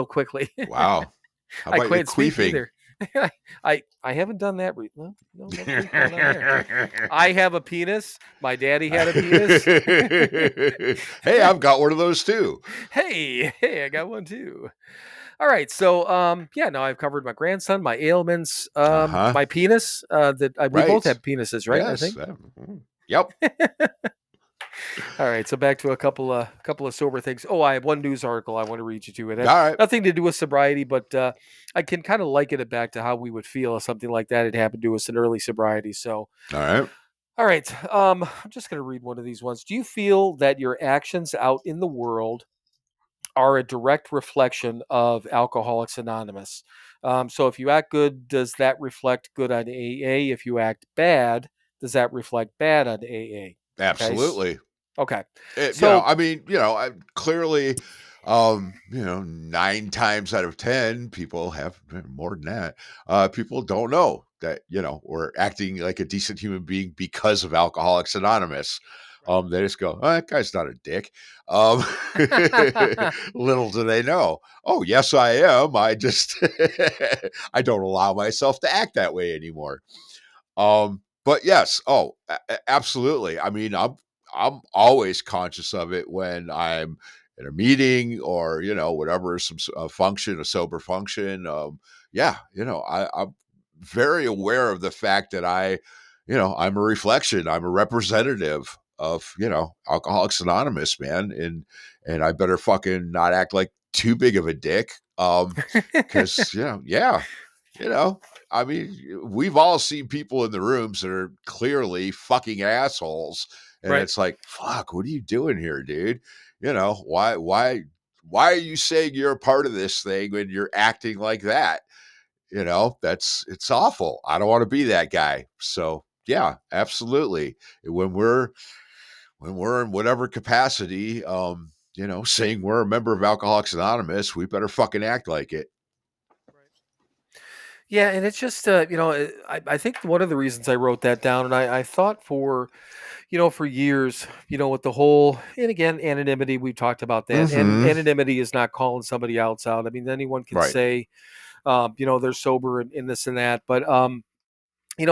quickly. Wow. How I about your can't speak queefing? either. I haven't done that. No, queef going on there. I have a penis. My daddy had a penis. Hey, I've got one of those too. Hey, I got one too. All right, so yeah, now I've covered my grandson, my ailments, Uh-huh. my penis. We both Right. have penises, right? I Yes. think. Yep. All right, so back to a couple of sober things. Oh, I have one news article I want to read you to. It All has right. nothing to do with sobriety, but I can kind of liken it back to how we would feel if something like that had happened to us in early sobriety. So, All right. all right, I'm just going to read one of these ones. Do you feel that your actions out in the world are a direct reflection of Alcoholics Anonymous? So, if you act good, does that reflect good on AA? If you act bad, does that reflect bad on AA? Okay. Absolutely. Okay. So, I mean, clearly, 9 times out of 10 people have more than that. People don't know that, we're acting like a decent human being because of Alcoholics Anonymous. They just go, oh, that guy's not a dick. Um, little do they know. Oh, yes, I am. I just, I don't allow myself to act that way anymore. But yes, absolutely. I mean, I'm always conscious of it when I'm in a meeting or, whatever, some function, a sober function. I'm very aware of the fact that I'm a reflection. I'm a representative of, Alcoholics Anonymous, man. And I better fucking not act like too big of a dick. Cause, I mean, we've all seen people in the rooms that are clearly fucking assholes. And Right. it's like, fuck, what are you doing here, dude? Why are you saying you're a part of this thing when you're acting like that? It's awful. I don't want to be that guy. So yeah, absolutely. When we're in whatever capacity, saying we're a member of Alcoholics Anonymous, we better fucking act like it. Yeah, and it's just I think one of the reasons I wrote that down, and I thought for years, with the whole, and again, anonymity, we've talked about that, and Mhm. anonymity is not calling somebody else out. I mean, anyone can Right. say, they're sober and this and that, but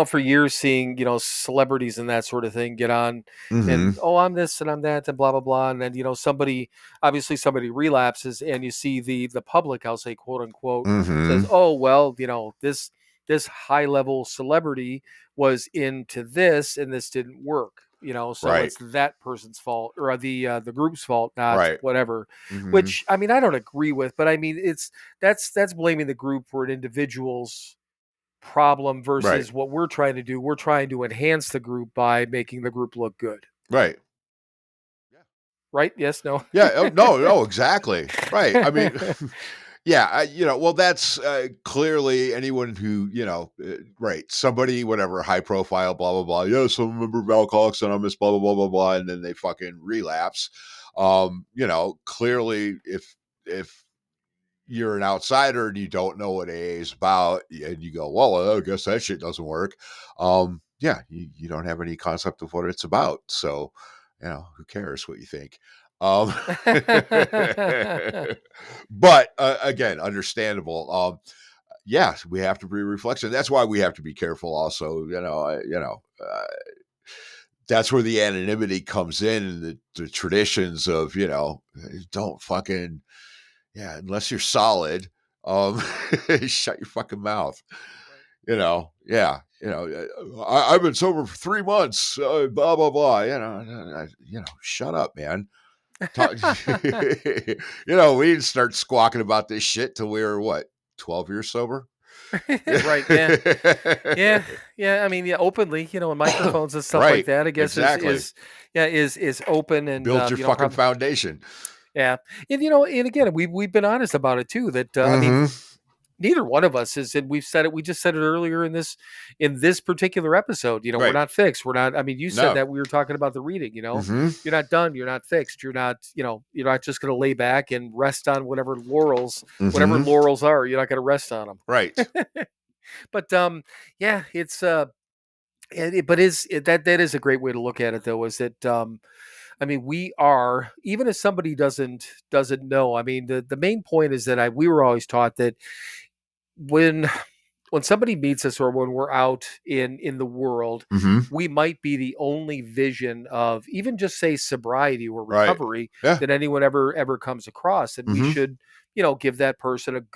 for years seeing, celebrities and that sort of thing get on and, Mhm. oh, I'm this and I'm that and blah, blah, blah. And then, somebody relapses and you see the public, I'll say, quote unquote, says, Mhm. oh, well, this high level celebrity was into this and this didn't work. So Right. it's that person's fault or the group's fault, not Right. whatever. Mhm. Which I mean, I don't agree with, but I mean, that's blaming the group for an individual's problem Right. versus what we're trying to do. We're trying to enhance the group by making the group look good. Right. Right? Yes, no. Yeah. Oh, no, exactly. Right. I mean, yeah, well, that's clearly anyone who, right, somebody, whatever, high profile, blah, blah, blah. Yes, I'm a member of Alcoholics Anonymous, blah, blah, blah, blah, blah. And then they fucking relapse. Clearly, if you're an outsider and you don't know what AA is about, and you go, well, I guess that shit doesn't work. Yeah, you don't have any concept of what it's about. So, who cares what you think? Um, but again, understandable. Yeah, we have to be reflection. That's why we have to be careful. Also, that's where the anonymity comes in, and the traditions of don't fucking unless you're solid, shut your fucking mouth. Yeah. I've been sober for 3 months. Blah blah blah. Shut up, man. Talk, we didn't start squawking about this shit till we were what, 12 years sober. Right. Yeah. Yeah. Yeah. I mean, yeah, openly, and microphones and stuff like Right. that, I guess Exactly. is open and, Build your fucking probably, foundation. yeah. And, and again, we've been honest about it too, that, I mean, Mm-hmm. neither one of us is, and we've said it, we just said it earlier in this particular episode, we're Right. not fixed. We're not, I mean, you said No. that we were talking about the reading, Mm-hmm. you're not done, you're not fixed, you're not just going to lay back and rest on whatever laurels Mm-hmm. are, you're not going to rest on them. Right. But yeah, it's but that is a great way to look at it, though, is that I mean, we are, even if somebody doesn't know, I mean, the main point is that we were always taught that when somebody meets us or when we're out in the world, Mm-hmm. we might be the only vision of even just say sobriety or Right. recovery Yeah. that anyone ever comes across, and we Mm-hmm. should give that person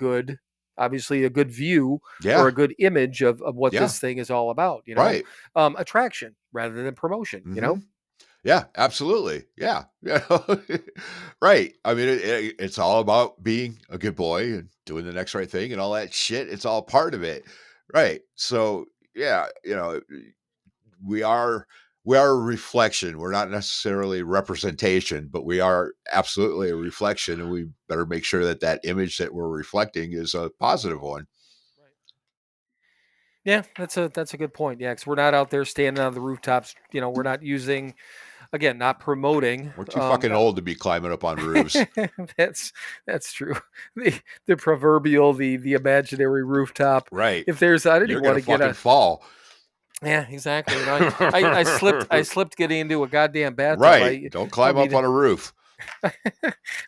obviously a good view or Yeah. a good image of what Yeah. this thing is all about. Right. Attraction rather than promotion. Mm-hmm. Yeah, absolutely. Yeah. Right. I mean, it's all about being a good boy and doing the next right thing and all that shit. It's all part of it. Right. So, yeah, we are a reflection. We're not necessarily representation, but we are absolutely a reflection, and we better make sure that image that we're reflecting is a positive one. Yeah, that's a good point. Yeah, because we're not out there standing on the rooftops. We're not using, again, not promoting. We're too fucking old to be climbing up on roofs. That's true. The proverbial, the imaginary rooftop. Right. If there's, I didn't You're even want gonna to get fucking fall. Yeah, exactly. I slipped getting into a goddamn bathtub. Right. Don't climb up on a roof.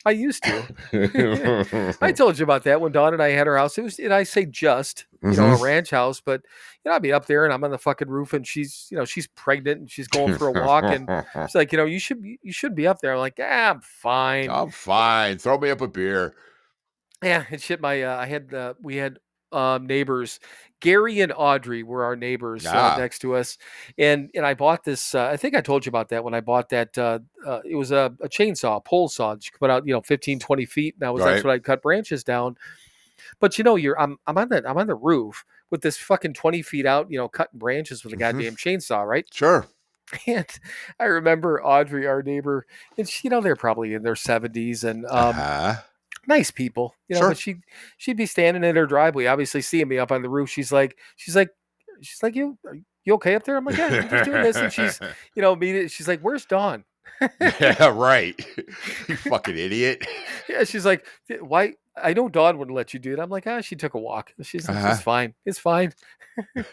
I used to. I told you about that when Dawn and I had our house. It was, and I say just, a ranch house, but I'd be up there and I'm on the fucking roof and she's, she's pregnant and she's going for a walk and she's like, you should be up there. I'm like, I'm fine. I'm fine. Throw me up a beer. Yeah, and shit. We had neighbors. Gary and Audrey were our neighbors next to us, and I bought this. I think I told you about that when I bought that. It was a chainsaw, a pole saw that you could put out 15, 20 feet. And that's what I cut branches down. But I'm on the roof with this fucking 20 feet out, cutting branches with a goddamn chainsaw, right? Sure. And I remember Audrey, our neighbor, and she, they're probably in their 70s, and nice people, Sure. but she'd be standing in her driveway, obviously seeing me up on the roof. She's like, you okay up there? I'm like, yeah, I'm just doing this. And she's, she's like, where's Dawn? Yeah, right. You fucking idiot. Yeah, she's like, why? I know Dawn wouldn't let you do it. I'm like, she took a walk. She's like, it's fine. It's fine.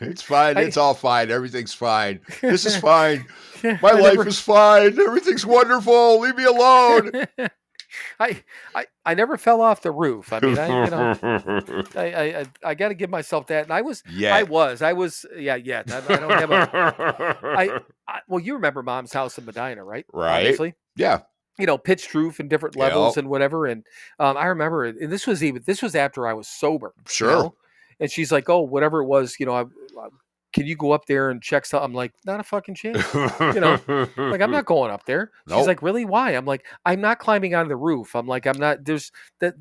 It's fine. It's all fine. Everything's fine. This is fine. My life is fine. Everything's wonderful. Leave me alone. I never fell off the roof. I mean, I got to give myself that. And I was, yeah. I don't have well, you remember Mom's house in Medina, right? Right. Obviously. Yeah. Pitched roof and different levels and whatever. And I remember it. And this was after I was sober. Sure. And she's like, oh, whatever it was, can you go up there and check something? I'm like, not a fucking chance. Like, I'm not going up there. She's like, really? Why? I'm like, I'm not climbing on the roof. I'm like, I'm not,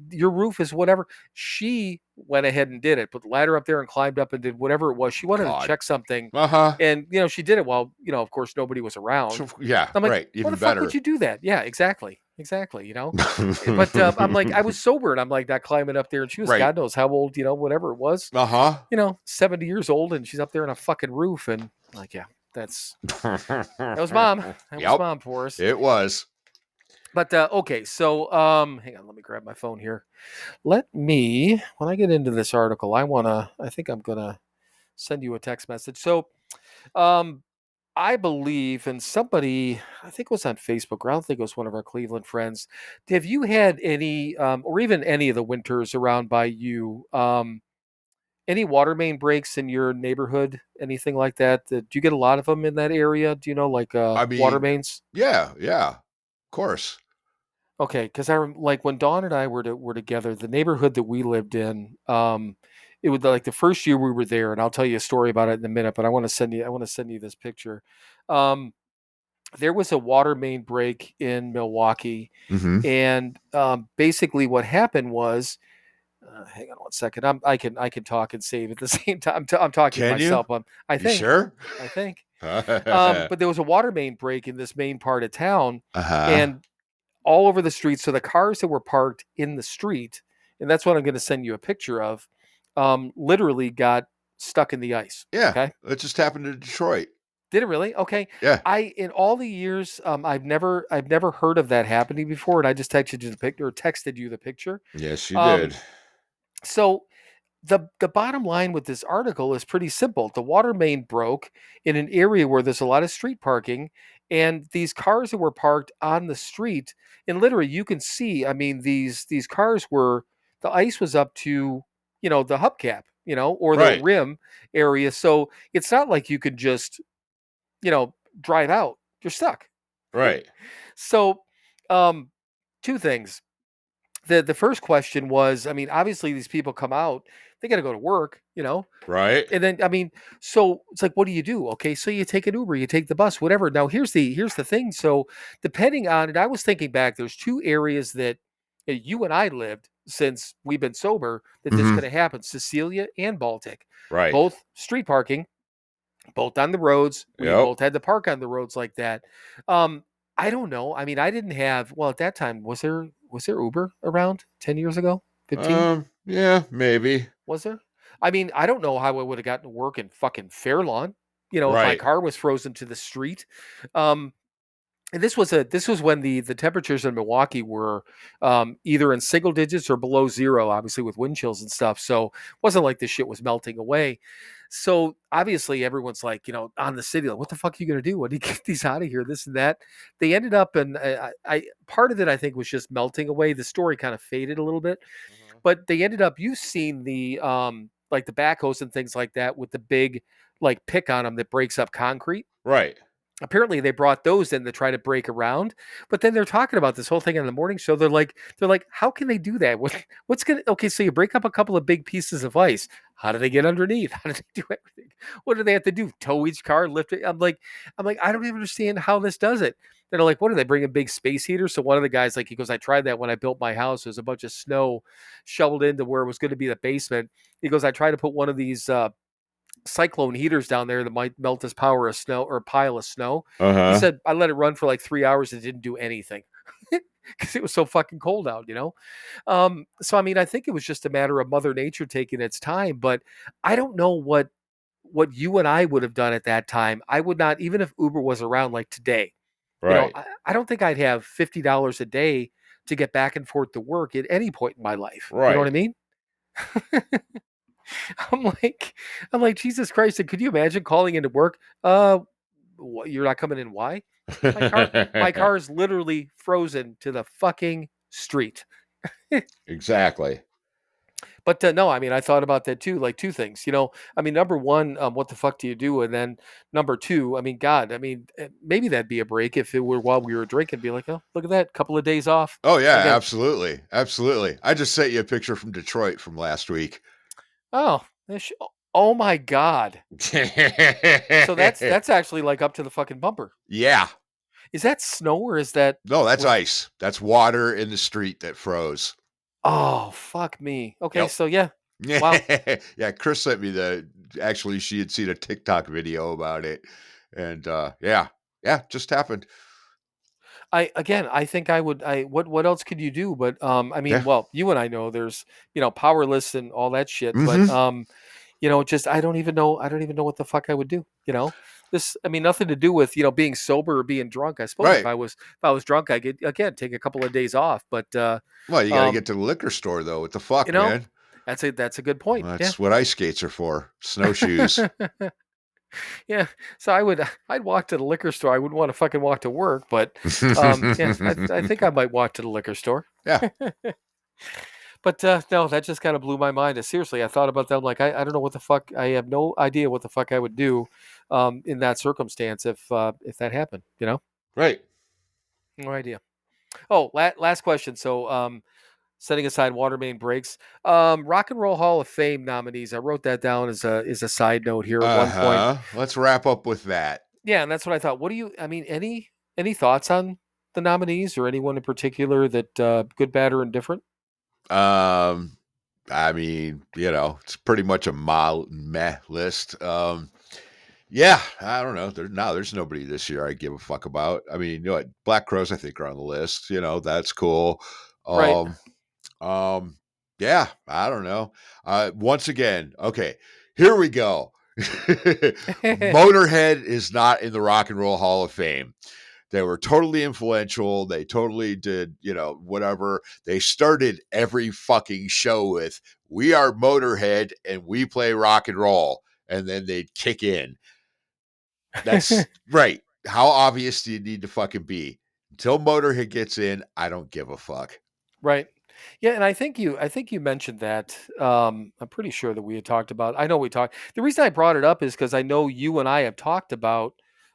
your roof is whatever. She went ahead and did it, put the ladder up there and climbed up and did whatever it was. She wanted to check something. And, she did it while, of course, nobody was around. So, yeah. I'm like, right. Even why the better. fuck would you do that? Yeah, exactly. But I'm like, I was sober and I'm like not climbing up there, and she was God knows how old, whatever it was. 70 years old, and she's up there on a fucking roof, and I'm like, yeah, that was Mom. That was Mom for us. It was. But okay, so hang on, let me grab my phone here. When I get into this article, I think I'm gonna send you a text message. So I believe, and somebody, I think it was on Facebook, or I don't think it was one of our Cleveland friends. Have you had any, or even any of the winters around by you, any water main breaks in your neighborhood? Anything like that? Do you get a lot of them in that area? Do you know, like water mains? Yeah, of course. Okay, because like when Dawn and I were together, the neighborhood that we lived in, it was like the first year we were there, and I'll tell you a story about it in a minute. But I want to send you this picture. There was a water main break in Milwaukee, and basically what happened was, hang on one second. I can talk and save at the same time. I'm talking to myself. I think. You sure? I think. But there was a water main break in this main part of town, and all over the street. So the cars that were parked in the street, and that's what I'm going to send you a picture of, literally got stuck in the ice. Yeah. Okay. It just happened in Detroit. Did it really? Okay. Yeah. In all the years, I've never heard of that happening before, and I just texted you the picture, or texted you the picture. Yes, you did. So the bottom line with this article is pretty simple. The water main broke in an area where there's a lot of street parking, and these cars that were parked on the street, and literally you can see, I mean, these cars the ice was up to, the hubcap, or the rim area. So it's not like you could just, drive out. You're stuck. Right. So, two things. The first question was, I mean, obviously these people come out, they got to go to work, Right. And then, I mean, so it's like, what do you do? Okay. So you take an Uber, you take the bus, whatever. Now here's the thing. So depending on it, I was thinking back, there's two areas that you and I lived since we've been sober that this could have happened. Cecilia and Baltic, right. Both street parking, both on the roads. We both had to park on the roads like that. I don't know. I mean, I didn't have, well, at that time, was there Uber around 10 years ago? 15? Yeah, maybe. Was there? I mean, I don't know how I would have gotten to work in fucking Fairlawn, if my car was frozen to the street. and this was when the temperatures in Milwaukee were either in single digits or below zero, obviously with wind chills and stuff. So it wasn't like this shit was melting away. So obviously everyone's like, on the city, like, what the fuck are you gonna do? When do you get these out of here? This and that. They ended up, and I part of it I think was just melting away. The story kind of faded a little bit, but they ended up. You've seen the like the backhoes and things like that with the big like pick on them that breaks up concrete. Right. Apparently they brought those in to try to break around, but then they're talking about this whole thing on the morning show. They're like, how can they do that? What's gonna okay? So you break up a couple of big pieces of ice. How do they get underneath? How do they do everything? What do they have to do? Tow each car, lift it? I'm like, I don't even understand how this does it. They're like, what are they bringing big space heaters? So one of the guys, like, he goes, I tried that when I built my house. There's a bunch of snow shoveled into where it was going to be the basement. He goes, I tried to put one of these cyclone heaters down there that might melt this power of snow or pile of snow. He Uh-huh. said, I let it run for like 3 hours. It didn't do anything because it was so fucking cold out. So, I mean, I think it was just a matter of Mother Nature taking its time, but I don't know what you and I would have done at that time. I would not, even if Uber was around like today, Right. I don't think I'd have $50 a day to get back and forth to work at any point in my life. You know what I Right. mean? I'm like, I'm like, Jesus Christ! And could you imagine calling into work? You're not coming in. Why? My car is literally frozen to the fucking street. Exactly. But no, I mean, I thought about that too. Like two things. I mean, number one, what the fuck do you do? And then number two, I mean, God, I mean, maybe that'd be a break if it were while we were drinking. Be like, oh, look at that, couple of days off. Oh yeah, Again, absolutely. Absolutely. I just sent you a picture from Detroit from last week. oh, oh my God. So that's actually like up to the fucking bumper. Yeah. Is that snow or is that No, that's what? ice. That's water in the street that froze. Oh, fuck me. Okay, Yep. so yeah. Wow. Yeah, Chris sent me actually she had seen a TikTok video about it. And yeah. Yeah, just happened. I think I would what else could you do? But I mean, Yeah. well, you and I know there's, powerless and all that shit, but Mm-hmm. just I don't even know what the fuck I would do, This I mean nothing to do with, being sober or being drunk. I suppose if Right. I was drunk I could again take a couple of days off, but Well, you gotta um get to the liquor store though. What the you fuck, know, man? that's a good point. Yeah. That's what ice skates are for. Snowshoes. Yeah, so I'd walk to the liquor store. I wouldn't want to fucking walk to work, but yeah, I think I might walk to the liquor store. Yeah. But no, that just kind of blew my mind. Seriously, I thought about that. I'm like, I don't know what the fuck. I have no idea what the fuck I would do in that circumstance if that happened. Right. No idea. Oh, last question. So, setting aside water main breaks, Rock and Roll Hall of Fame nominees. I wrote that down as a side note here at one point. Uh-huh. Let's wrap up with that. Yeah, and that's what I thought. What do you? I mean, any thoughts on the nominees or anyone in particular that good, bad, or indifferent? Um, I mean, it's pretty much a mild meh list. Yeah, I don't know. There's nobody this year I give a fuck about. I mean, what, Black Crows I think are on the list. That's cool. Right. Um, um, yeah, I don't know. Once again, okay, here we go. Motorhead is not in the Rock and Roll Hall of Fame. They were totally influential. They totally did, whatever. They started every fucking show with, we are Motorhead and we play rock and roll. And then they'd kick in. That's right. How obvious do you need to fucking be? Until Motorhead gets in, I don't give a fuck. Right. Yeah, and I think you mentioned that. I'm pretty sure that we had talked about. I know we talked. The reason I brought it up is because I know you and I have talked about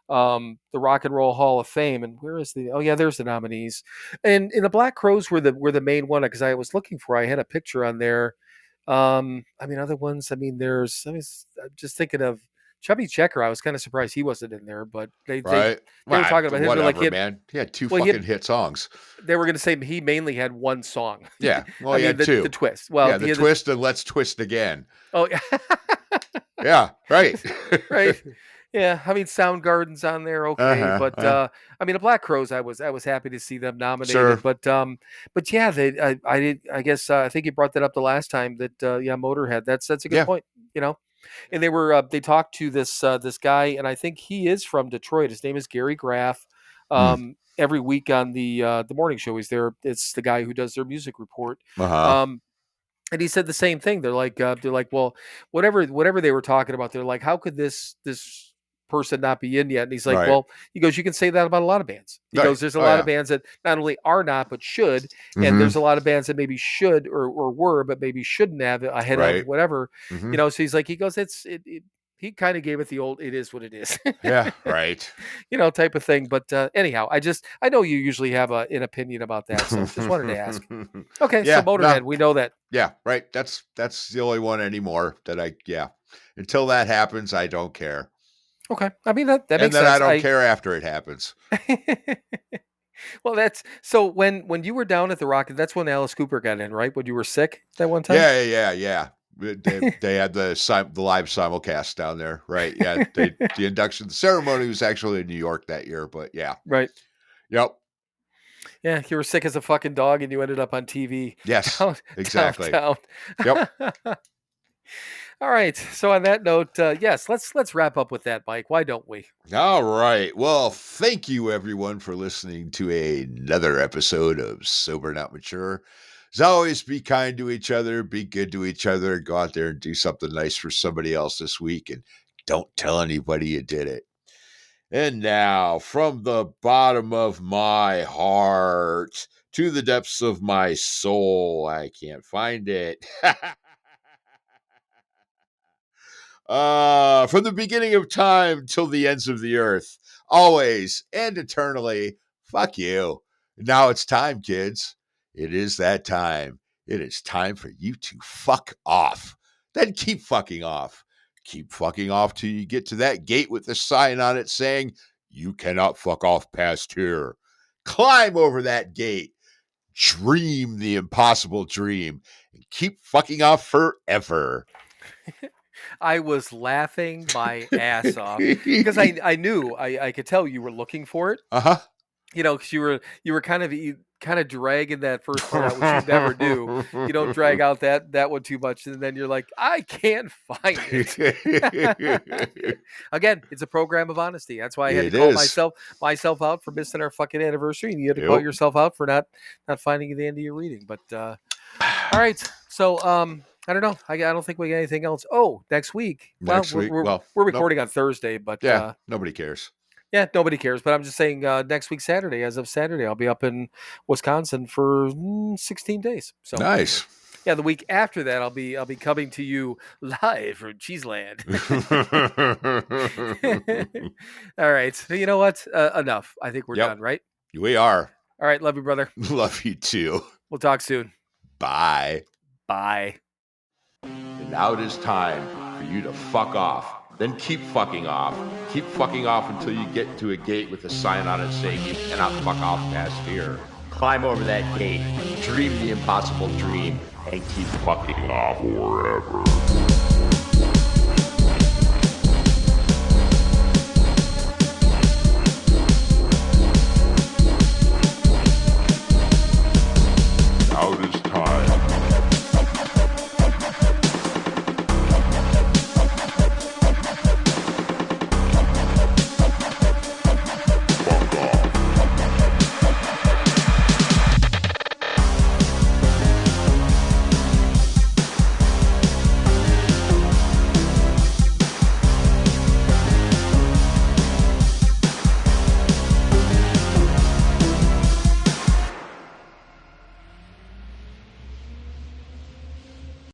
the Rock and Roll Hall of Fame. And where is the? Oh yeah, there's the nominees. And the Black Crows were the main one because I was looking for. I had a picture on there. I mean, other ones. I mean, I'm just thinking of Chubby Checker. I was kind of surprised he wasn't in there, but Right? they were Well, talking about him. They're like, whatever, man. He had two well, he fucking had hit songs. they were going to say he mainly had one song. Yeah. Well, I he mean, had the two. twist. Well, Yeah, the twist and let's twist again. oh, yeah. Yeah, right. Right. Yeah, I mean, Soundgarden's on there, okay, Uh-huh. but I mean, the Black Crows, I was happy to see them nominated, Sure. but yeah, I did, I guess I think you brought that up the last time that yeah, Motorhead. That's a good Yeah. point, and they talked to this guy, and I think he is from Detroit. His name is Gary Graff. Hmm. every week on the morning show. He's there. It's the guy who does their music report. Uh-huh. And he said the same thing. They're like, well, whatever they were talking about. They're like, how could this person not be in yet? And he's like, Right. well, he goes, you can say that about a lot of bands. He Right. goes, there's a Oh, lot yeah. of bands that not only are not but should, and Mhm. there's a lot of bands that maybe should or were but maybe shouldn't have ahead Right. of whatever. Mhm. You know, so he's like, he goes, he kind of gave it the old, it is what it is. Yeah, right. You know, type of thing. But anyhow, I know you usually have an opinion about that, so just wanted to ask. Okay, Yeah, so Motorhead, we know that. Yeah, right. That's the only one anymore that until that happens, I don't care. Okay, I mean that And makes then sense. I don't care after it happens. Well, that's so when you were down at the Rocket, that's when Alice Cooper got in, right? When you were sick that one time. Yeah. They had the live simulcast down there, right? Yeah, the induction ceremony was actually in New York that year, but yeah. Right. Yep. Yeah, you were sick as a fucking dog, and you ended up on TV. Yes, exactly. Downtown. Yep. All right. So on that note, yes, let's wrap up with that, Mike. Why don't we? All right. Well, thank you everyone for listening to another episode of Sober Not Mature. As always, be kind to each other, be good to each other, go out there and do something nice for somebody else this week, and don't tell anybody you did it. And now, from the bottom of my heart to the depths of my soul, I can't find it. From the beginning of time till the ends of the earth, always and eternally, fuck you. Now it's time, kids. It is that time. It is time for you to fuck off. Then keep fucking off. Keep fucking off till you get to that gate with the sign on it saying, you cannot fuck off past here. Climb over that gate. Dream the impossible dream. And keep fucking off forever. I was laughing my ass off because I knew I could tell you were looking for it. Uh-huh. You know, because you were kind of dragging that first one out, which you never do. You don't drag out that one too much, and then you're like, I can't find it. Again, it's a program of honesty. That's why I had to call myself out for missing our fucking anniversary, and you had to call yourself out for not finding the end of your reading. But all right, so I don't know. I don't think we got anything else. Oh, next week. We're recording on Thursday, but nobody cares. Yeah, nobody cares. But I'm just saying, next week Saturday, as of Saturday, I'll be up in Wisconsin for 16 days. So nice. Yeah, the week after that, I'll be coming to you live from Cheeseland. All right. So you know what? Enough. I think we're done, right? We are. All right. Love you, brother. Love you too. We'll talk soon. Bye. Bye. And now it is time for you to fuck off. Then keep fucking off. Keep fucking off until you get to a gate with a sign on it saying you cannot fuck off past here. Climb over that gate, dream the impossible dream, and keep fucking off forever.